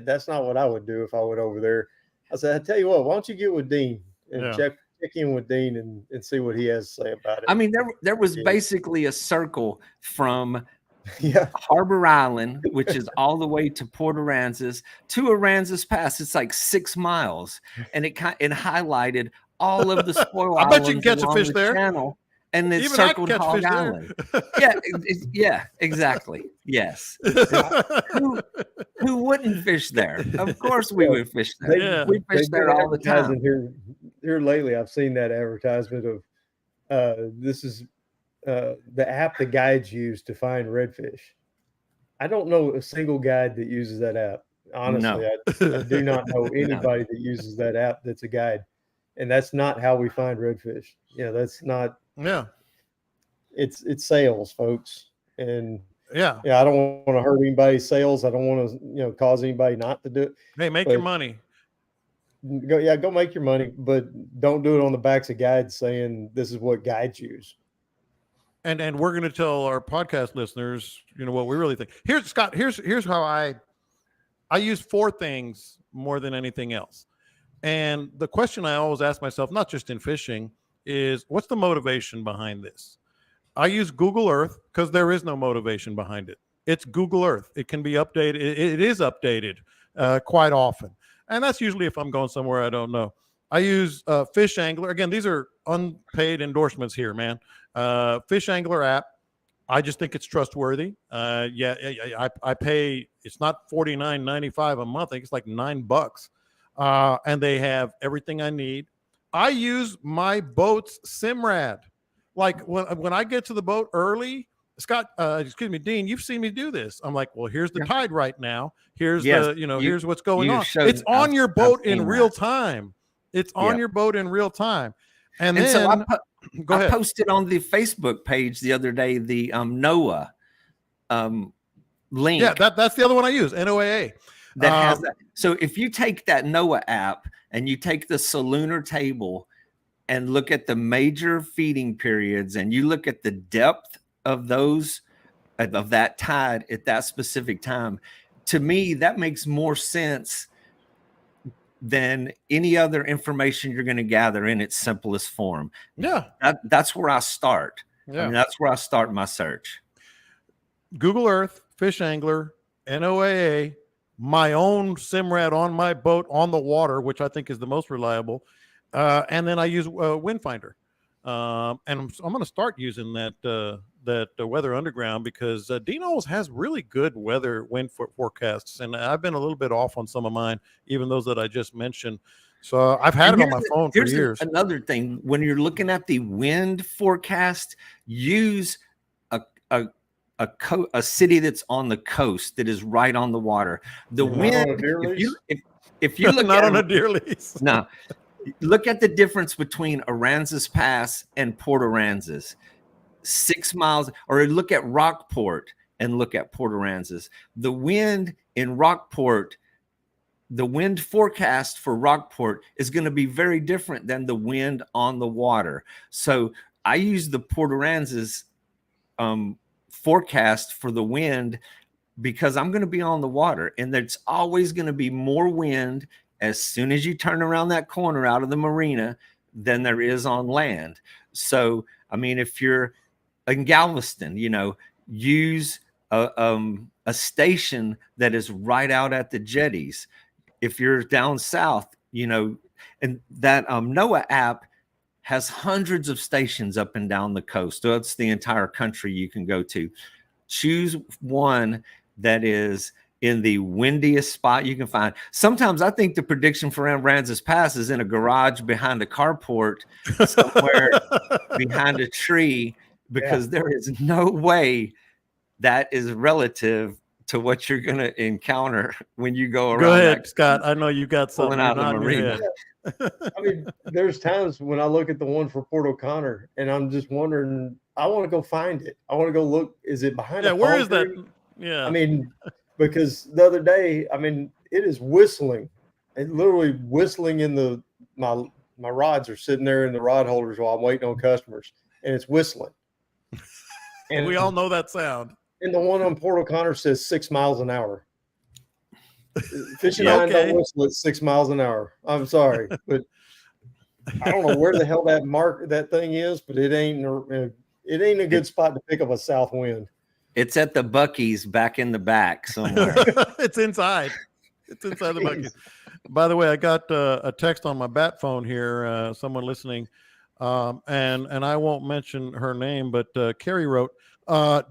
that's not what I would do if I went over there. I said, I tell you what, why don't you get with Dean and check in with Dean and see what he has to say about it. I mean, there was basically a circle from Harbor Island, which is all the way to Port Aransas, to Aransas Pass. It's like 6 miles, and it highlighted all of the spoil I bet you can islands catch a fish there. Channel, and it Even circled Hog Island. Yeah, exactly. Yes. Who wouldn't fish there? Of course we would fish there. We fish there all the time. Here lately, I've seen that advertisement of this is the app the guides use to find redfish. I don't know a single guide that uses that app. Honestly, I do not know anybody that uses that app that's a guide. And that's not how we find redfish. That's not. Yeah. It's sales, folks. And I don't want to hurt anybody's sales. I don't want to, cause anybody not to do it. Hey, make your money. Go make your money, but don't do it on the backs of guides saying this is what guides use. And we're going to tell our podcast listeners, what we really think. Here's how I use 4 things more than anything else. And the question I always ask myself, not just in fishing, is what's the motivation behind this? I use Google Earth because there is no motivation behind it. It's Google Earth. It can be updated. It is updated quite often. And that's usually if I'm going somewhere I don't know. I use Fish Angler. Again, these are unpaid endorsements here, man. Fish Angler app. I just think it's trustworthy. I pay, it's not $49.95 a month. I think it's like $9. And they have everything I need. I use my boat's Simrad. Like when I get to the boat early, Dean, you've seen me do this. I'm like, well, here's the tide right now. Here's here's what's going on. It's on your boat in real time. It's on your boat in real time. And then so I posted on the Facebook page the other day the NOAA link. Yeah, that's the other one I use, NOAA. That has that. So if you take that NOAA app and you take the Salooner table and look at the major feeding periods and you look at the depth of that tide at that specific time, to me, that makes more sense than any other information you're going to gather in its simplest form. Yeah. That's where I start. Yeah. I mean, that's where I start my search. Google Earth, Fish Angler, NOAA, my own Simrad on my boat on the water, which I think is the most reliable. And then I use Windfinder. And I'm going to start using that Weather Underground because Dean always has really good wind forecasts. And I've been a little bit off on some of mine, even those that I just mentioned. So I've had it on my phone for years. Another thing, when you're looking at the wind forecast, use a city that's on the coast that is right on the water. The wind, if you look not on a deer lease. No. Look at the difference between Aransas Pass and Port Aransas. 6 miles, or look at Rockport and look at Port Aransas. The wind in Rockport, the wind forecast for Rockport is going to be very different than the wind on the water. So I use the Port Aransas forecast for the wind because I'm going to be on the water, and there's always going to be more wind as soon as you turn around that corner out of the marina than there is on land. So, I mean, if you're in Galveston, use a station that is right out at the jetties. If you're down south, and that NOAA app has hundreds of stations up and down the coast. So it's the entire country you can go to. Choose one that is in the windiest spot you can find. Sometimes I think the prediction for Aransas Pass is in a garage behind a carport somewhere behind a tree, because there is no way that is relative to what you're going to encounter when you go around. Go ahead, Scott. I know you got something out of the marina. I mean, there's times when I look at the one for Port O'Connor and I'm just wondering, I want to go find it. I want to go look. Is it behind? Yeah, where is that? Yeah. I mean, because the other day, I mean, it is whistling and literally whistling in my rods are sitting there in the rod holders while I'm waiting on customers, and it's whistling. And we all know that sound. And the one on Port O'Connor says 6 miles an hour. Fishing Yeah, line okay. don't whistle at 6 miles an hour. I'm sorry, but I don't know where the hell that thing is, but it ain't a good spot to pick up a south wind. It's at the Buc-ee's back in the back somewhere. It's inside. It's inside the bucket. By the way, I got a text on my bat phone here. Someone listening, and I won't mention her name, but Carrie wrote,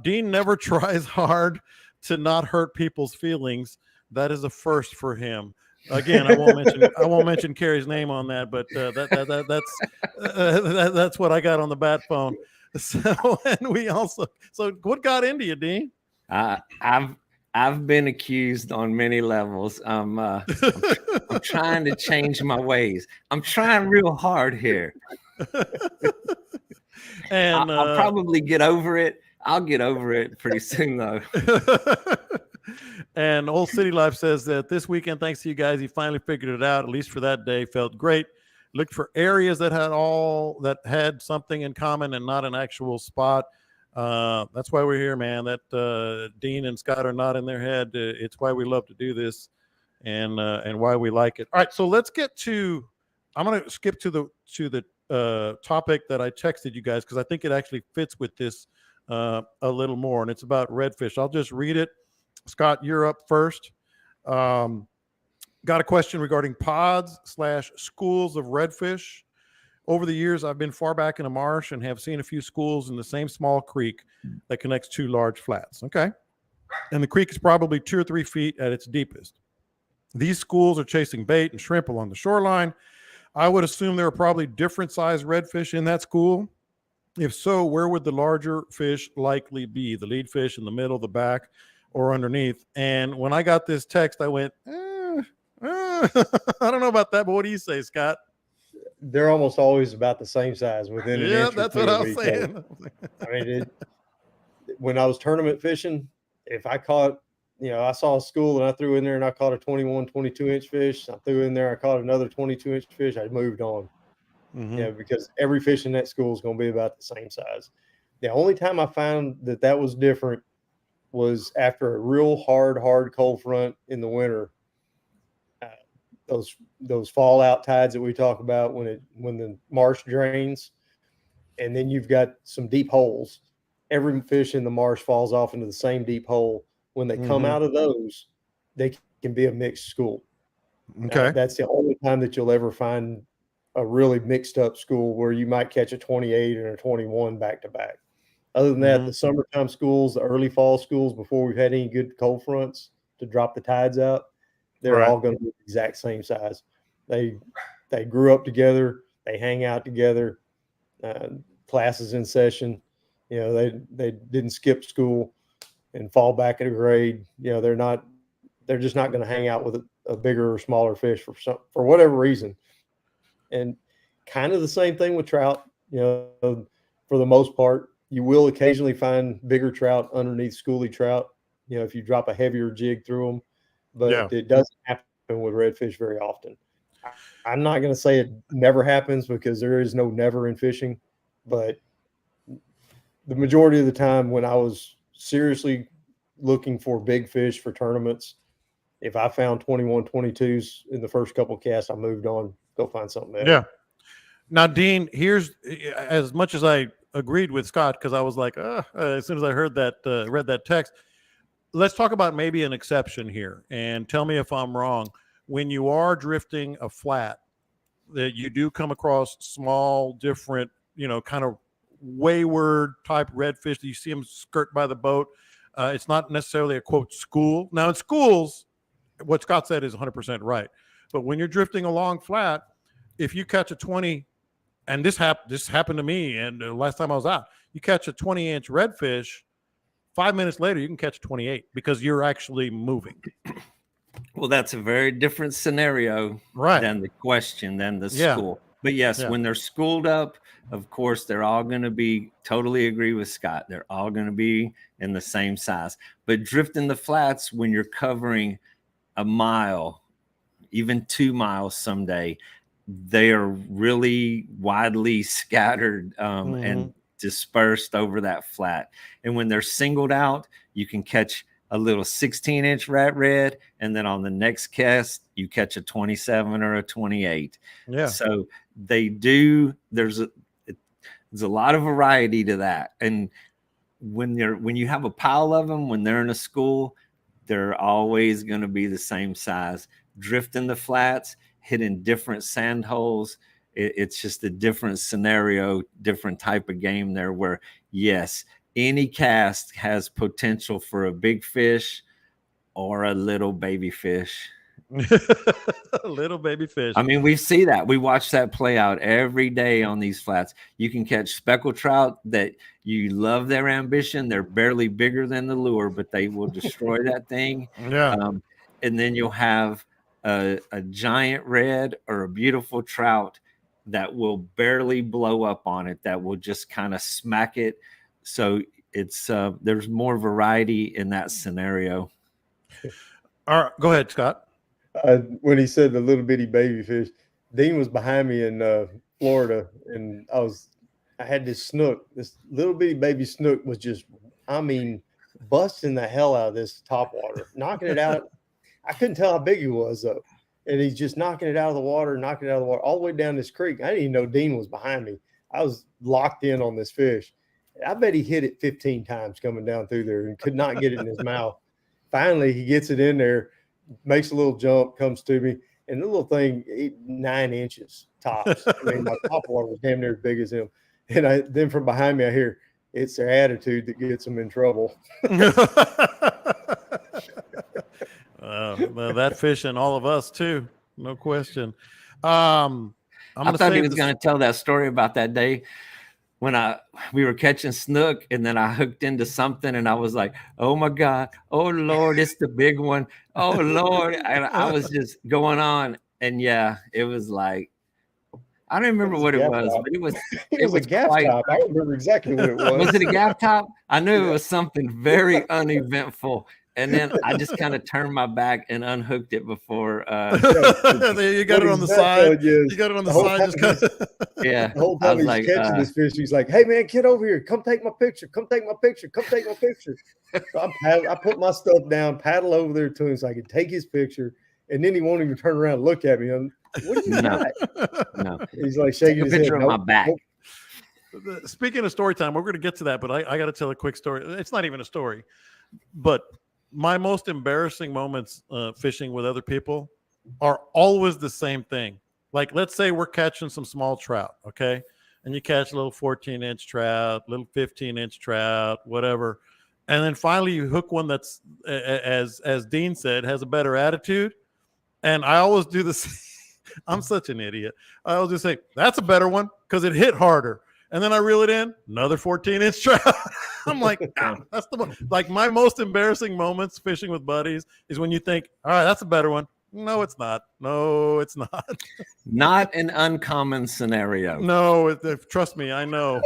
"Dean never tries hard to not hurt people's feelings. That is a first for him." Again, I won't mention Carrie's name on that, but that's what I got on the bat phone. So, and we also, so what got into you, Dean? I've been accused on many levels. I'm trying to change my ways. I'm trying real hard here. And I'll probably get over it. I'll get over it pretty soon, though. And Old City Life says that this weekend, thanks to you guys, he finally figured it out. At least for that day, felt great. Looked for areas that had something in common and not an actual spot. That's why we're here, man. That Dean and Scott are not in their head. It's why we love to do this, and why we like it. All right, so let's get to. I'm going to skip to the topic that I texted you guys because I think it actually fits with this a little more, and it's about redfish. I'll just read it. Scott, you're up first. Got a question regarding pods/schools of redfish. Over the years, I've been far back in a marsh and have seen a few schools in the same small creek that connects two large flats. Okay. And the creek is probably 2 or 3 feet at its deepest. These schools are chasing bait and shrimp along the shoreline. I would assume there are probably different sized redfish in that school. If so, where would the larger fish likely be? The lead fish in the middle, the back, or underneath? And when I got this text, I went, I don't know about that, but what do you say, Scott? They're almost always about the same size within an inch. That's what I was saying. I mean, when I was tournament fishing, if I caught, I saw a school and I threw in there and I caught a 21, 22-inch fish. I threw in there, I caught another 22-inch fish. I moved on. Because every fish in that school is going to be about the same size. The only time I found that was different was after a real hard cold front in the winter. Those fallout tides that we talk about when the marsh drains, and then you've got some deep holes. Every fish in the marsh falls off into the same deep hole. When they come out of those, they can be a mixed school. Okay. That's the only time that you'll ever find a really mixed up school where you might catch a 28 and a 21 back to back. Other than that, the summertime schools, the early fall schools, before we've had any good cold fronts to drop the tides out, they're all going to be the exact same size. They grew up together. They hang out together. Classes in session. They didn't skip school and fall back in a grade. They're just not going to hang out with a bigger or smaller fish for whatever reason. And kind of the same thing with trout. For the most part, you will occasionally find bigger trout underneath schoolie trout. If you drop a heavier jig through them. But it doesn't happen with redfish very often. I'm not going to say it never happens because there is no never in fishing, but the majority of the time when I was seriously looking for big fish for tournaments, if I found 21, 22s in the first couple of casts, I moved on, go find something else. Yeah. Now, Dean, here's as much as I agreed with Scott, because I was like, as soon as I heard that, read that text, let's talk about maybe an exception here and tell me if I'm wrong. When you are drifting a flat, that you do come across small, different, kind of wayward type redfish that you see them skirt by the boat. It's not necessarily a quote school. Now in schools, what Scott said is 100% right. But when you're drifting along flat, if you catch a 20, and this happened to me, and the last time I was out, you catch a 20-inch redfish, 5 minutes later, you can catch 28 because you're actually moving. Well, that's a very different scenario than the question, than the school. But yes, when they're schooled up, of course, they're all going to be, totally agree with Scott. They're all going to be in the same size. But drifting the flats, when you're covering a mile, even 2 miles someday. They are really widely scattered and dispersed over that flat. And when they're singled out, you can catch a little 16-inch red, and then on the next cast, you catch a 27 or a 28. Yeah. So they do. There's a lot of variety to that. And when you have a pile of them, when they're in a school, they're always going to be the same size. Drifting the flats, hitting different sand holes. It's just a different scenario, different type of game there, where yes, any cast has potential for a big fish or a little baby fish. A little baby fish. I mean, we see that. We watch that play out every day on these flats. You can catch speckled trout that you love their ambition. They're barely bigger than the lure, but they will destroy that thing. Yeah. And then you'll have a giant red or a beautiful trout that will barely blow up on it, that will just kind of smack it. So it's there's more variety in that scenario. All right, go ahead, Scott. When he said the little bitty baby fish, Dean was behind me in Florida, and I had this snook. This little bitty baby snook was just, I mean, busting the hell out of this topwater, knocking it out. I couldn't tell how big he was though, and he's just knocking it out of the water, all the way down this creek. I didn't even know Dean was behind me. I was locked in on this fish. I bet he hit it 15 times coming down through there and could not get it in his mouth. Finally, he gets it in there, makes a little jump, comes to me, and the little thing, 9 inches tops. I mean, my topwater was damn near as big as him. And then from behind me, I hear, it's their attitude that gets them in trouble. Well, that fish and all of us too, no question. I thought he was going to tell that story about that day when we were catching snook, and then I hooked into something, and I was like, "Oh my God, oh Lord, it's the big one, oh Lord!" And I was just going on, and yeah, it was like, I don't remember what it was, but it was a gaff top. I remember exactly what it was. Was it a gaff top? I knew it was something very uneventful. And then I just kind of turned my back and unhooked it before. You got it on the side. You got it on the side. Just kind of, yeah. The whole time he's catching this fish, he's like, "Hey man, get over here! Come take my picture! Come take my picture! Come take my picture!" So I put my stuff down, paddle over there to him so I could take his picture, and then he won't even turn around and look at me. What do you got? No. He's like shaking his head. Picture of my back. Speaking of story time, we're going to get to that, but I got to tell a quick story. It's not even a story, but my most embarrassing moments fishing with other people are always the same thing. Like, let's say we're catching some small trout, okay? And you catch a little 14-inch trout, little 15-inch trout, whatever. And then finally you hook one that's, as Dean said, has a better attitude. And I always do this. I'm such an idiot. I always just say, that's a better one because it hit harder. And then I reel it in, another 14-inch trout. I'm like, that's the one. Like, my most embarrassing moments fishing with buddies is when you think, all right, that's a better one. No, it's not. No, it's not. Not an uncommon scenario. No, trust me, I know.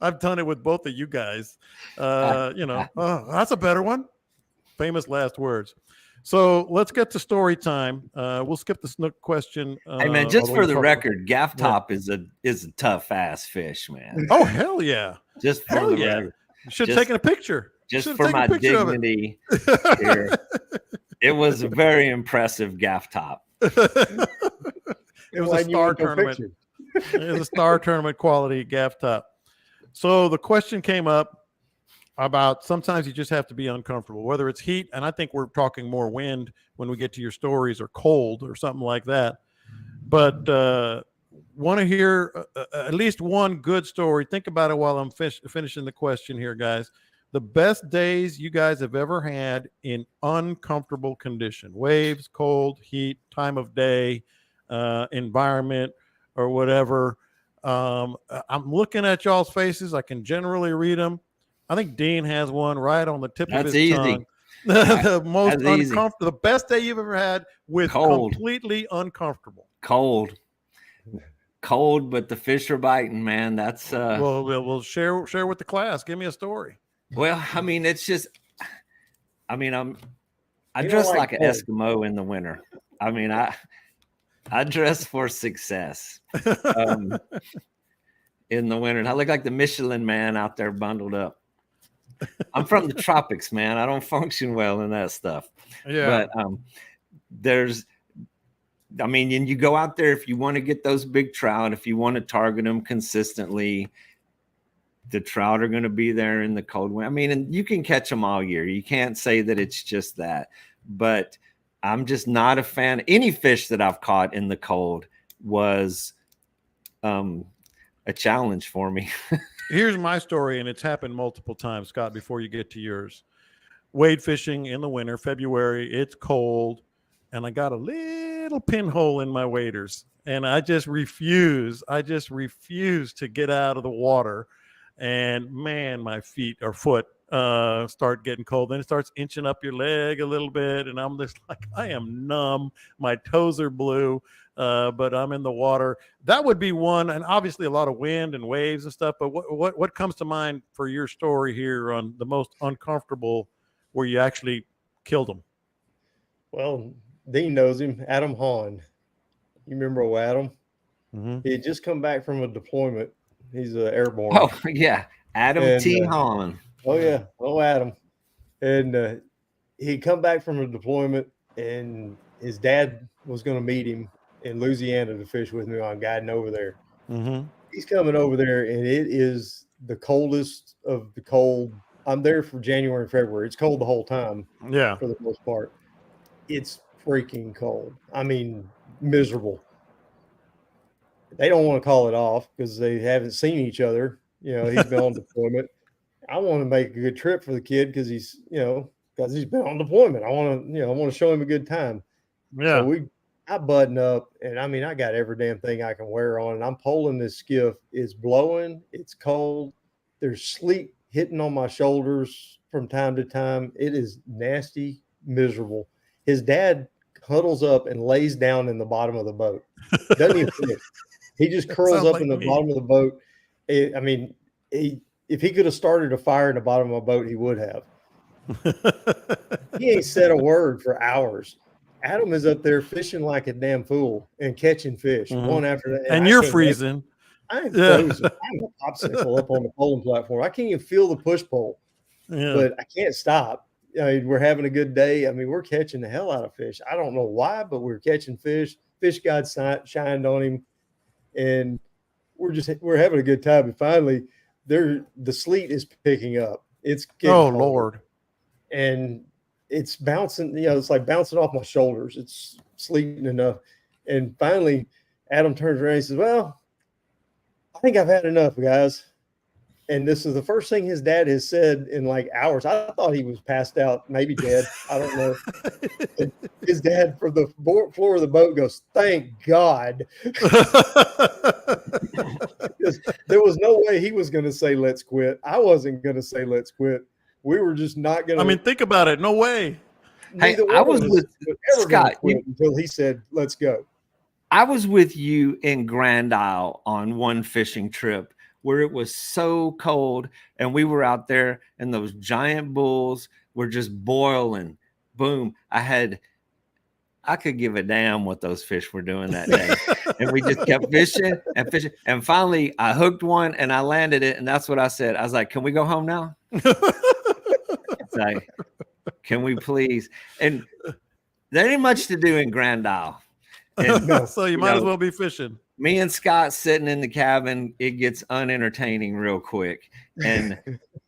I've done it with both of you guys. That's a better one. Famous last words. So let's get to story time. We'll skip the snook question. Hey man, just for the record, gaff top is a tough ass fish, man. Oh hell yeah! Just for the record, you should have taken a picture. Just for my dignity here, it was a very impressive gaff top. It was a star tournament. It was a star tournament quality gaff top. So the question came up about sometimes you just have to be uncomfortable, whether it's heat, and I think we're talking more wind when we get to your stories, or cold or something like that. But want to hear at least one good story. Think about it while I'm finishing the question here, guys. The best days you guys have ever had in uncomfortable condition, waves, cold, heat, time of day, environment, or whatever. I'm looking at y'all's faces. I can generally read them. I think Dean has one right on the tip of his tongue. The most uncomfortable, the best day you've ever had with cold. Completely uncomfortable. Cold, but the fish are biting, man. That's well, we'll share with the class. Give me a story. Well, I mean, it's just, I dress like an Eskimo in the winter. I mean, I dress for success in the winter. And I look like the Michelin man out there bundled up. I'm from the tropics, man. I don't function well in that stuff. Yeah. But and you go out there if you want to get those big trout, if you want to target them consistently, the trout are going to be there in the cold winter. I mean, and you can catch them all year. You can't say that it's just that. But I'm just not a fan. Any fish that I've caught in the cold was a challenge for me. Here's my story, and it's happened multiple times, Scott, before you get to yours. Wade fishing in the winter, February, it's cold, and I got a little pinhole in my waders, and I just refuse to get out of the water. And man, my feet or foot start getting cold. Then it starts inching up your leg a little bit, and I'm just like, I am numb. My toes are blue, but I'm in the water. That would be one, and obviously a lot of wind and waves and stuff. But what comes to mind for your story here on the most uncomfortable where you actually killed them? Well, Dean knows him, Adam Hahn. You remember old Adam? Mm-hmm. He had just come back from a deployment. He's airborne. Oh, yeah. Adam T. Hahn. Oh, yeah. Oh, Adam. And he'd come back from a deployment, and his dad was going to meet him in Louisiana to fish with me on guiding over there. Mm-hmm. He's coming over there, and it is the coldest of the cold. I'm there for January and February. It's cold the whole time. Yeah. For the most part. It's freaking cold. I mean, miserable. They don't want to call it off because they haven't seen each other. You know, he's been on deployment. I want to make a good trip for the kid because he's been on deployment. I want to show him a good time. Yeah. So I button up, and I mean, I got every damn thing I can wear on, and I'm poling this skiff. It's blowing. It's cold. There's sleet hitting on my shoulders from time to time. It is nasty, miserable. His dad huddles up and lays down in the bottom of the boat. Doesn't even fish. He just curls up in the bottom of the boat. If he could have started a fire in the bottom of a boat, he would have. He ain't said a word for hours. Adam is up there fishing like a damn fool and catching fish one after that. And you're freezing. I'm frozen. I'm a popsicle up on the poling platform. I can't even feel the push pole, but I can't stop. I mean, we're having a good day. I mean, we're catching the hell out of fish. I don't know why, but we're catching fish. Fish God shined on him. And we're having a good time. And finally, the sleet is picking up. It's getting cold. Lord. And it's bouncing, it's like bouncing off my shoulders. It's sleeting enough. And finally, Adam turns around and says, well, I think I've had enough, guys. And this is the first thing his dad has said in like hours. I thought he was passed out, maybe dead. I don't know. And his dad from the floor of the boat goes, thank God. There was no way he was going to say, let's quit. I wasn't going to say, let's quit. We were just not going to. I mean, think about it. No way. Hey, I was with Scott until he said, let's go. I was with you in Grand Isle on one fishing trip where it was so cold and we were out there and those giant bulls were just boiling. Boom. I could give a damn what those fish were doing that day. And we just kept fishing and fishing. And finally I hooked one and I landed it. And that's what I said. I was like, can we go home now? It's like, can we please? And there ain't much to do in Grand Isle. And, so you might as well be fishing. Me and Scott sitting in the cabin, it gets unentertaining real quick. And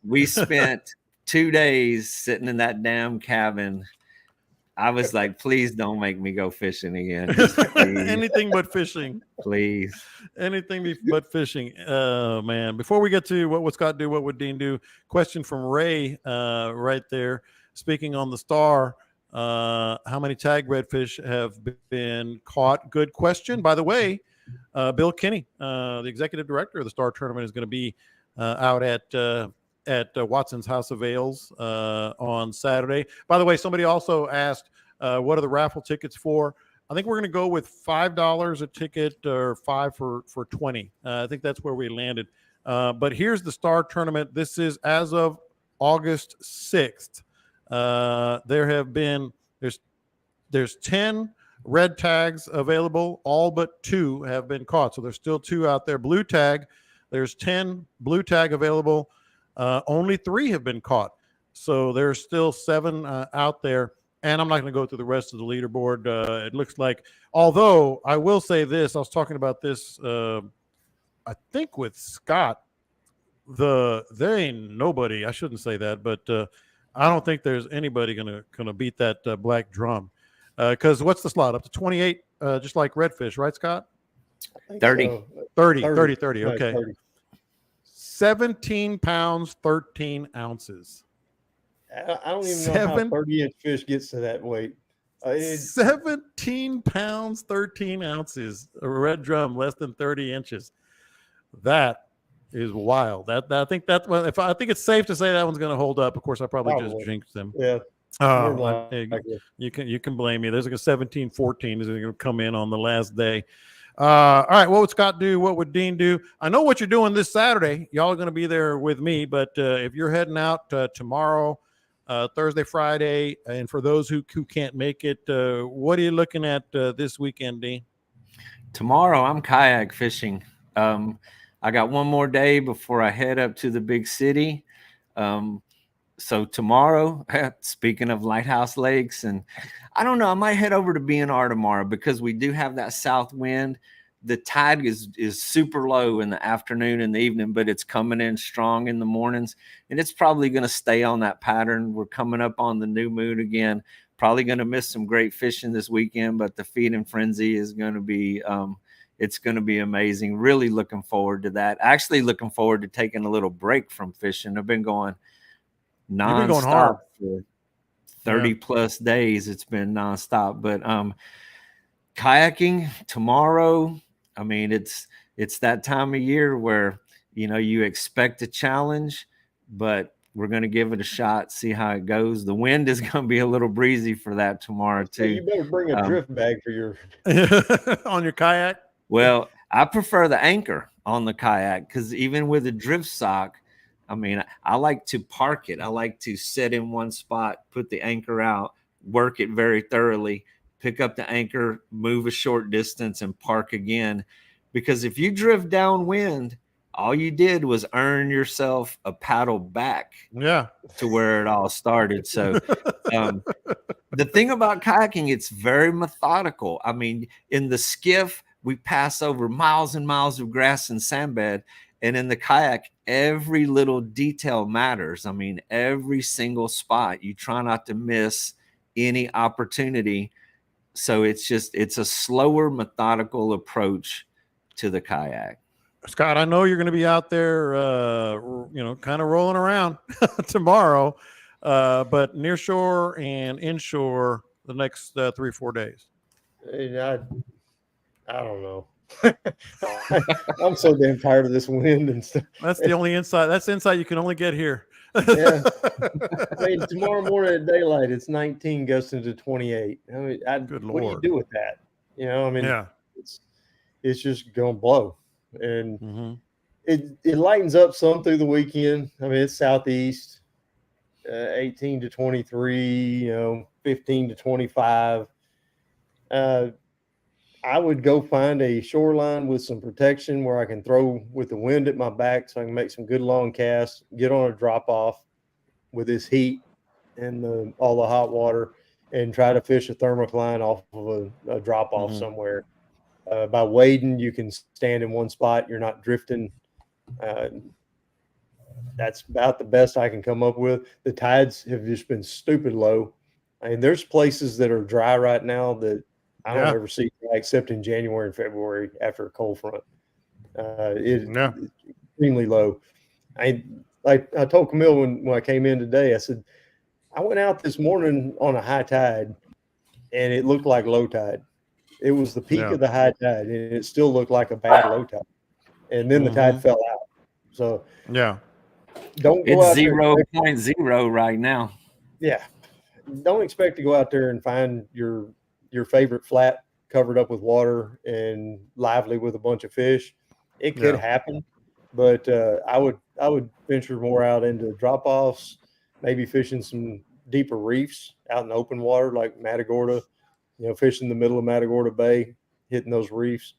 we spent 2 days sitting in that damn cabin. I was like, please don't make me go fishing again. Anything but fishing. Please. Anything but fishing. Oh, man. Before we get to what would Scott do, what would Dean do? Question from Ray right there. Speaking on the Star, how many tag redfish have been caught? Good question. By the way, Bill Kinney, the executive director of the Star Tournament, is going to be out at Watson's House of Ales on Saturday. By the way, somebody also asked, what are the raffle tickets for? I think we're going to go with $5 a ticket or $5 for 20. I think that's where we landed. But here's the Star Tournament. This is as of August 6th. There have been there's 10 red tags available. All but 2 have been caught. So there's still 2 out there. Blue tag, there's 10 blue tag available. Only 3 have been caught. So there's still 7 out there. And I'm not going to go through the rest of the leaderboard. It looks like, although I will say this, I was talking about this, I think with Scott, there ain't nobody, I shouldn't say that, but I don't think there's anybody gonna beat that black drum. Because what's the slot? Up to 28, just like redfish, right, Scott? 30. So. 30. No, Okay. 30. 17 pounds, 13 ounces. I don't even know how 30-inch fish gets to that weight. 17 pounds, 13 ounces. A red drum, less than 30 inches. That is wild. I think that's one. I think it's safe to say that one's going to hold up. Of course, I probably just jinxed them. Yeah. You can blame me. There's like a 17, 14 is going to come in on the last day. All right. What would Scott do? What would Dean do? I know what you're doing this Saturday. Y'all are going to be there with me. But if you're heading out tomorrow, Thursday, Friday, and for those who can't make it, what are you looking at this weekend, Dean? Tomorrow, I'm kayak fishing. I got one more day before I head up to the big city. So tomorrow, speaking of lighthouse lakes, and I don't know, I might head over to BNR tomorrow because we do have that south wind. The tide is super low in the afternoon and the evening, but it's coming in strong in the mornings, and it's probably going to stay on that pattern. We're coming up on the new moon again. Probably going to miss some great fishing this weekend, but the feeding frenzy is going to be it's going to be amazing. Really looking forward to that. Actually looking forward to taking a little break from fishing. I've been going nonstop for 30 plus days. It's been nonstop, but kayaking tomorrow. I mean, it's that time of year where, you expect a challenge, but we're going to give it a shot, see how it goes. The wind is going to be a little breezy for that tomorrow too. You better bring a drift bag for your on your kayak. Well, I prefer the anchor on the kayak because even with a drift sock, I mean, I like to park it. I like to sit in one spot, put the anchor out, work it very thoroughly, pick up the anchor, move a short distance, and park again. Because if you drift downwind, all you did was earn yourself a paddle back to where it all started. So the thing about kayaking, it's very methodical. I mean, in the skiff, we pass over miles and miles of grass and sandbed. And in the kayak, every little detail matters. I mean, every single spot, you try not to miss any opportunity. So it's a slower, methodical approach to the kayak. Scott, I know you're going to be out there, kind of rolling around tomorrow, but near shore and inshore the next 3-4 days. I don't know. I'm so damn tired of this wind and stuff. That's the only insight. That's insight you can only get here. Yeah. I mean, tomorrow morning at daylight, it's 19 gusting to 28. I mean, Good what do you Lord. do with that? I mean, it's just going to blow. And it lightens up some through the weekend. I mean, it's southeast, 18 to 23, 15 to 25. I would go find a shoreline with some protection where I can throw with the wind at my back so I can make some good long casts, get on a drop off with this heat and all the hot water, and try to fish a thermocline off of a drop off somewhere. By wading, you can stand in one spot. You're not drifting. That's about the best I can come up with. The tides have just been stupid low. I mean, there's places that are dry right now that I don't ever see except in January and February after a cold front. It's extremely low. I told Camille when I came in today, I said, I went out this morning on a high tide and it looked like low tide. It was the peak of the high tide and it still looked like a bad low tide. And then the tide fell out. So don't go it's out 0.0 right now. Yeah. Don't expect to go out there and find your favorite flat covered up with water and lively with a bunch of fish. It could happen, but I would venture more out into drop-offs, maybe fishing some deeper reefs out in open water like Matagorda, fishing the middle of Matagorda Bay, hitting those reefs.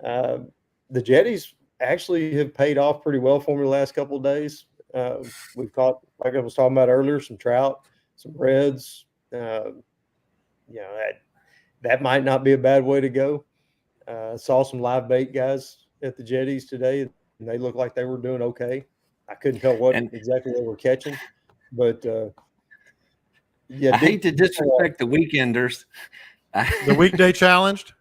The jetties actually have paid off pretty well for me the last couple of days. We've caught, like I was talking about earlier, some trout, some reds. That might not be a bad way to go. Saw some live bait guys at the jetties today, and they looked like they were doing okay. I couldn't tell what exactly they were catching, but I hate to disrespect the weekenders. The weekday challenged,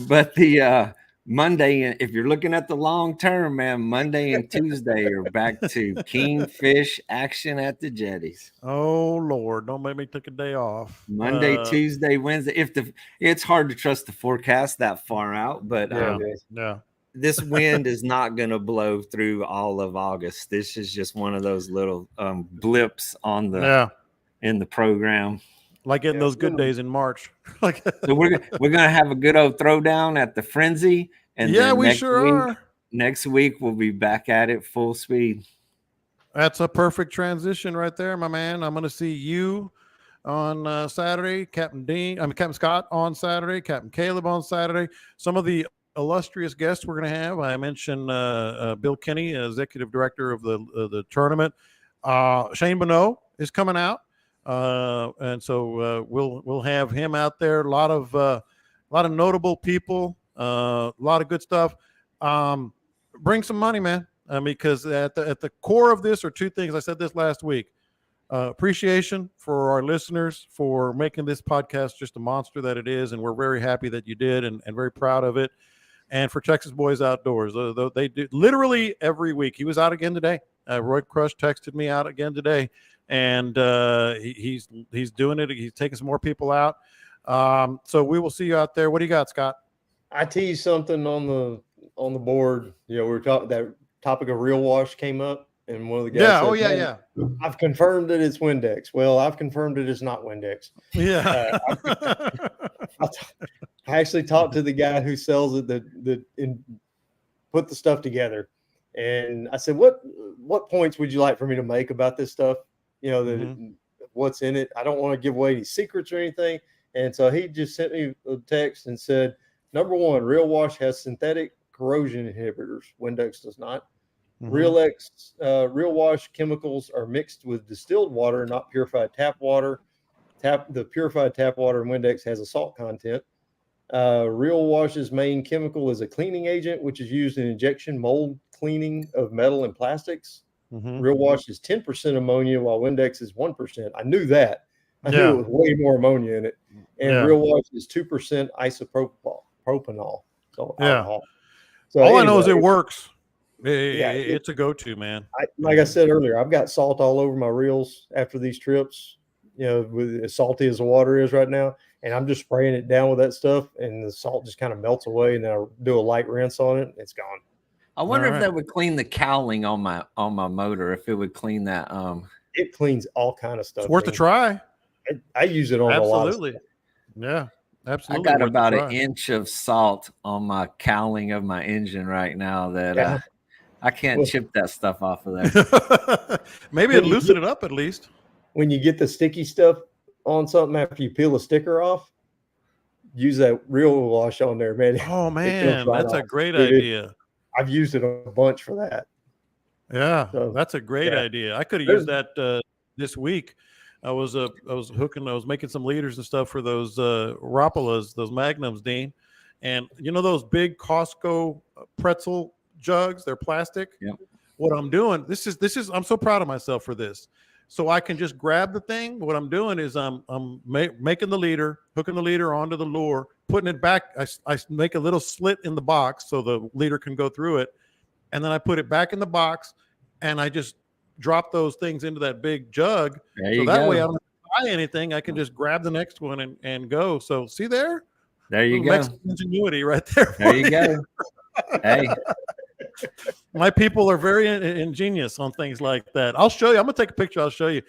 but the Monday, if you're looking at the long term, man, Monday and Tuesday are back to kingfish action at the jetties. Oh Lord, don't make me take a day off. Monday, Tuesday, Wednesday. It's hard to trust the forecast that far out, but yeah. This wind is not going to blow through all of August. This is just one of those little blips on in the program. Like getting those good days in March. So we're gonna have a good old throwdown at the Frenzy, and then we sure are. Next week we'll be back at it full speed. That's a perfect transition right there, my man. I'm gonna see you on Saturday, Captain Scott on Saturday, Captain Caleb on Saturday. Some of the illustrious guests we're gonna have. I mentioned Bill Kinney, executive director of the tournament. Shane Bonneau is coming out. And so we'll have him out there. A lot of notable people, a lot of good stuff. Bring some money, man. Because at the core of this are two things. I said this last week. Appreciation for our listeners for making this podcast just a monster that it is, and we're very happy that you did, and very proud of it. And for Texas Boys Outdoors, they do literally every week. He was out again today. Roy Crush texted me out again today. And he's doing it. He's taking some more people out. So we will see you out there. What do you got, Scott? I teased something on the board. We were talking, that topic of reel wash came up, and one of the guys said, I've confirmed that it's Windex. Well, I've confirmed it is not Windex. Yeah. I actually talked to the guy who sells it that put the stuff together, and I said, what points would you like for me to make about this stuff? What's in it. I don't want to give away any secrets or anything. And so he just sent me a text and said, number one, reel wash has synthetic corrosion inhibitors. Windex does not. Mm-hmm. Reel wash chemicals are mixed with distilled water, not purified tap water. The purified tap water in Windex has a salt content. Reel wash's main chemical is a cleaning agent, which is used in injection mold cleaning of metal and plastics. Mm-hmm. Reel wash is 10% ammonia, while Windex is 1%. I knew that. I knew it was way more ammonia in it. And reel wash is 2% isopropanol. So alcohol. So all I know is it works. It's a go-to, man. Like I said earlier, I've got salt all over my reels after these trips. With as salty as the water is right now, and I'm just spraying it down with that stuff, and the salt just kind of melts away. And then I do a light rinse on it, and it's gone. I wonder if that would clean the cowling on my motor. If it would clean that. It cleans all kind of stuff. It's worth a try. I use it on a lot of stuff. Yeah, absolutely. I got about an inch of salt on my cowling of my engine right now that I can't chip that stuff off of there. Maybe it loosen it up at least. When you get the sticky stuff on something after you peel the sticker off, use that reel wash on there, man. Oh man, that's a great idea. I've used it a bunch for that. Yeah, that's a great idea. I could have used that this week. I was making some leaders and stuff for those Rapalas, those Magnums, Dean. And those big Costco pretzel jugs, they're plastic. Yep. What I'm doing, this is I'm so proud of myself for this. So I can just grab the thing. What I'm doing is I'm making the leader, hooking the leader onto the lure, putting it back. I make a little slit in the box so the leader can go through it. And then I put it back in the box, and I just drop those things into that big jug. So that way I don't have to buy anything. I can just grab the next one and go. So see there? There you go. Mexican ingenuity right there. There you go. Hey. My people are very ingenious on things like that. I'll show you. I'm going to take a picture. I'll show you.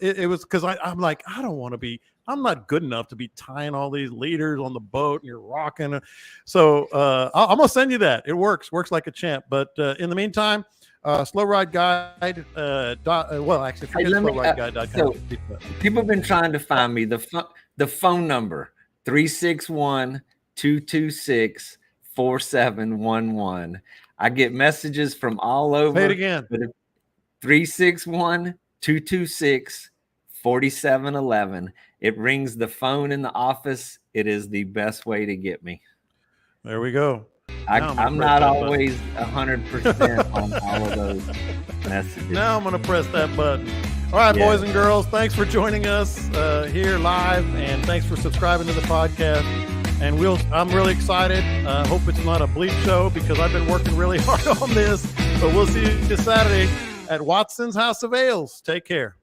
It was because I'm like, I don't want to be, I'm not good enough to be tying all these leaders on the boat and you're rocking. So I'm going to send you that. It works like a champ. But in the meantime, Slow Ride Guide. Forget slowrideguide.com. So people have been trying to find me the phone number 361-226-4711. I get messages from all over. Say it again. 361-226-4711. It rings the phone in the office. It is the best way to get me. There we go. I'm not always 100% on all of those messages. Now I'm going to press that button. All right, boys and girls, thanks for joining us here live, and thanks for subscribing to the podcast. And I'm really excited. Hope it's not a bleep show because I've been working really hard on this. But we'll see you this Saturday at Watson's House of Ales. Take care.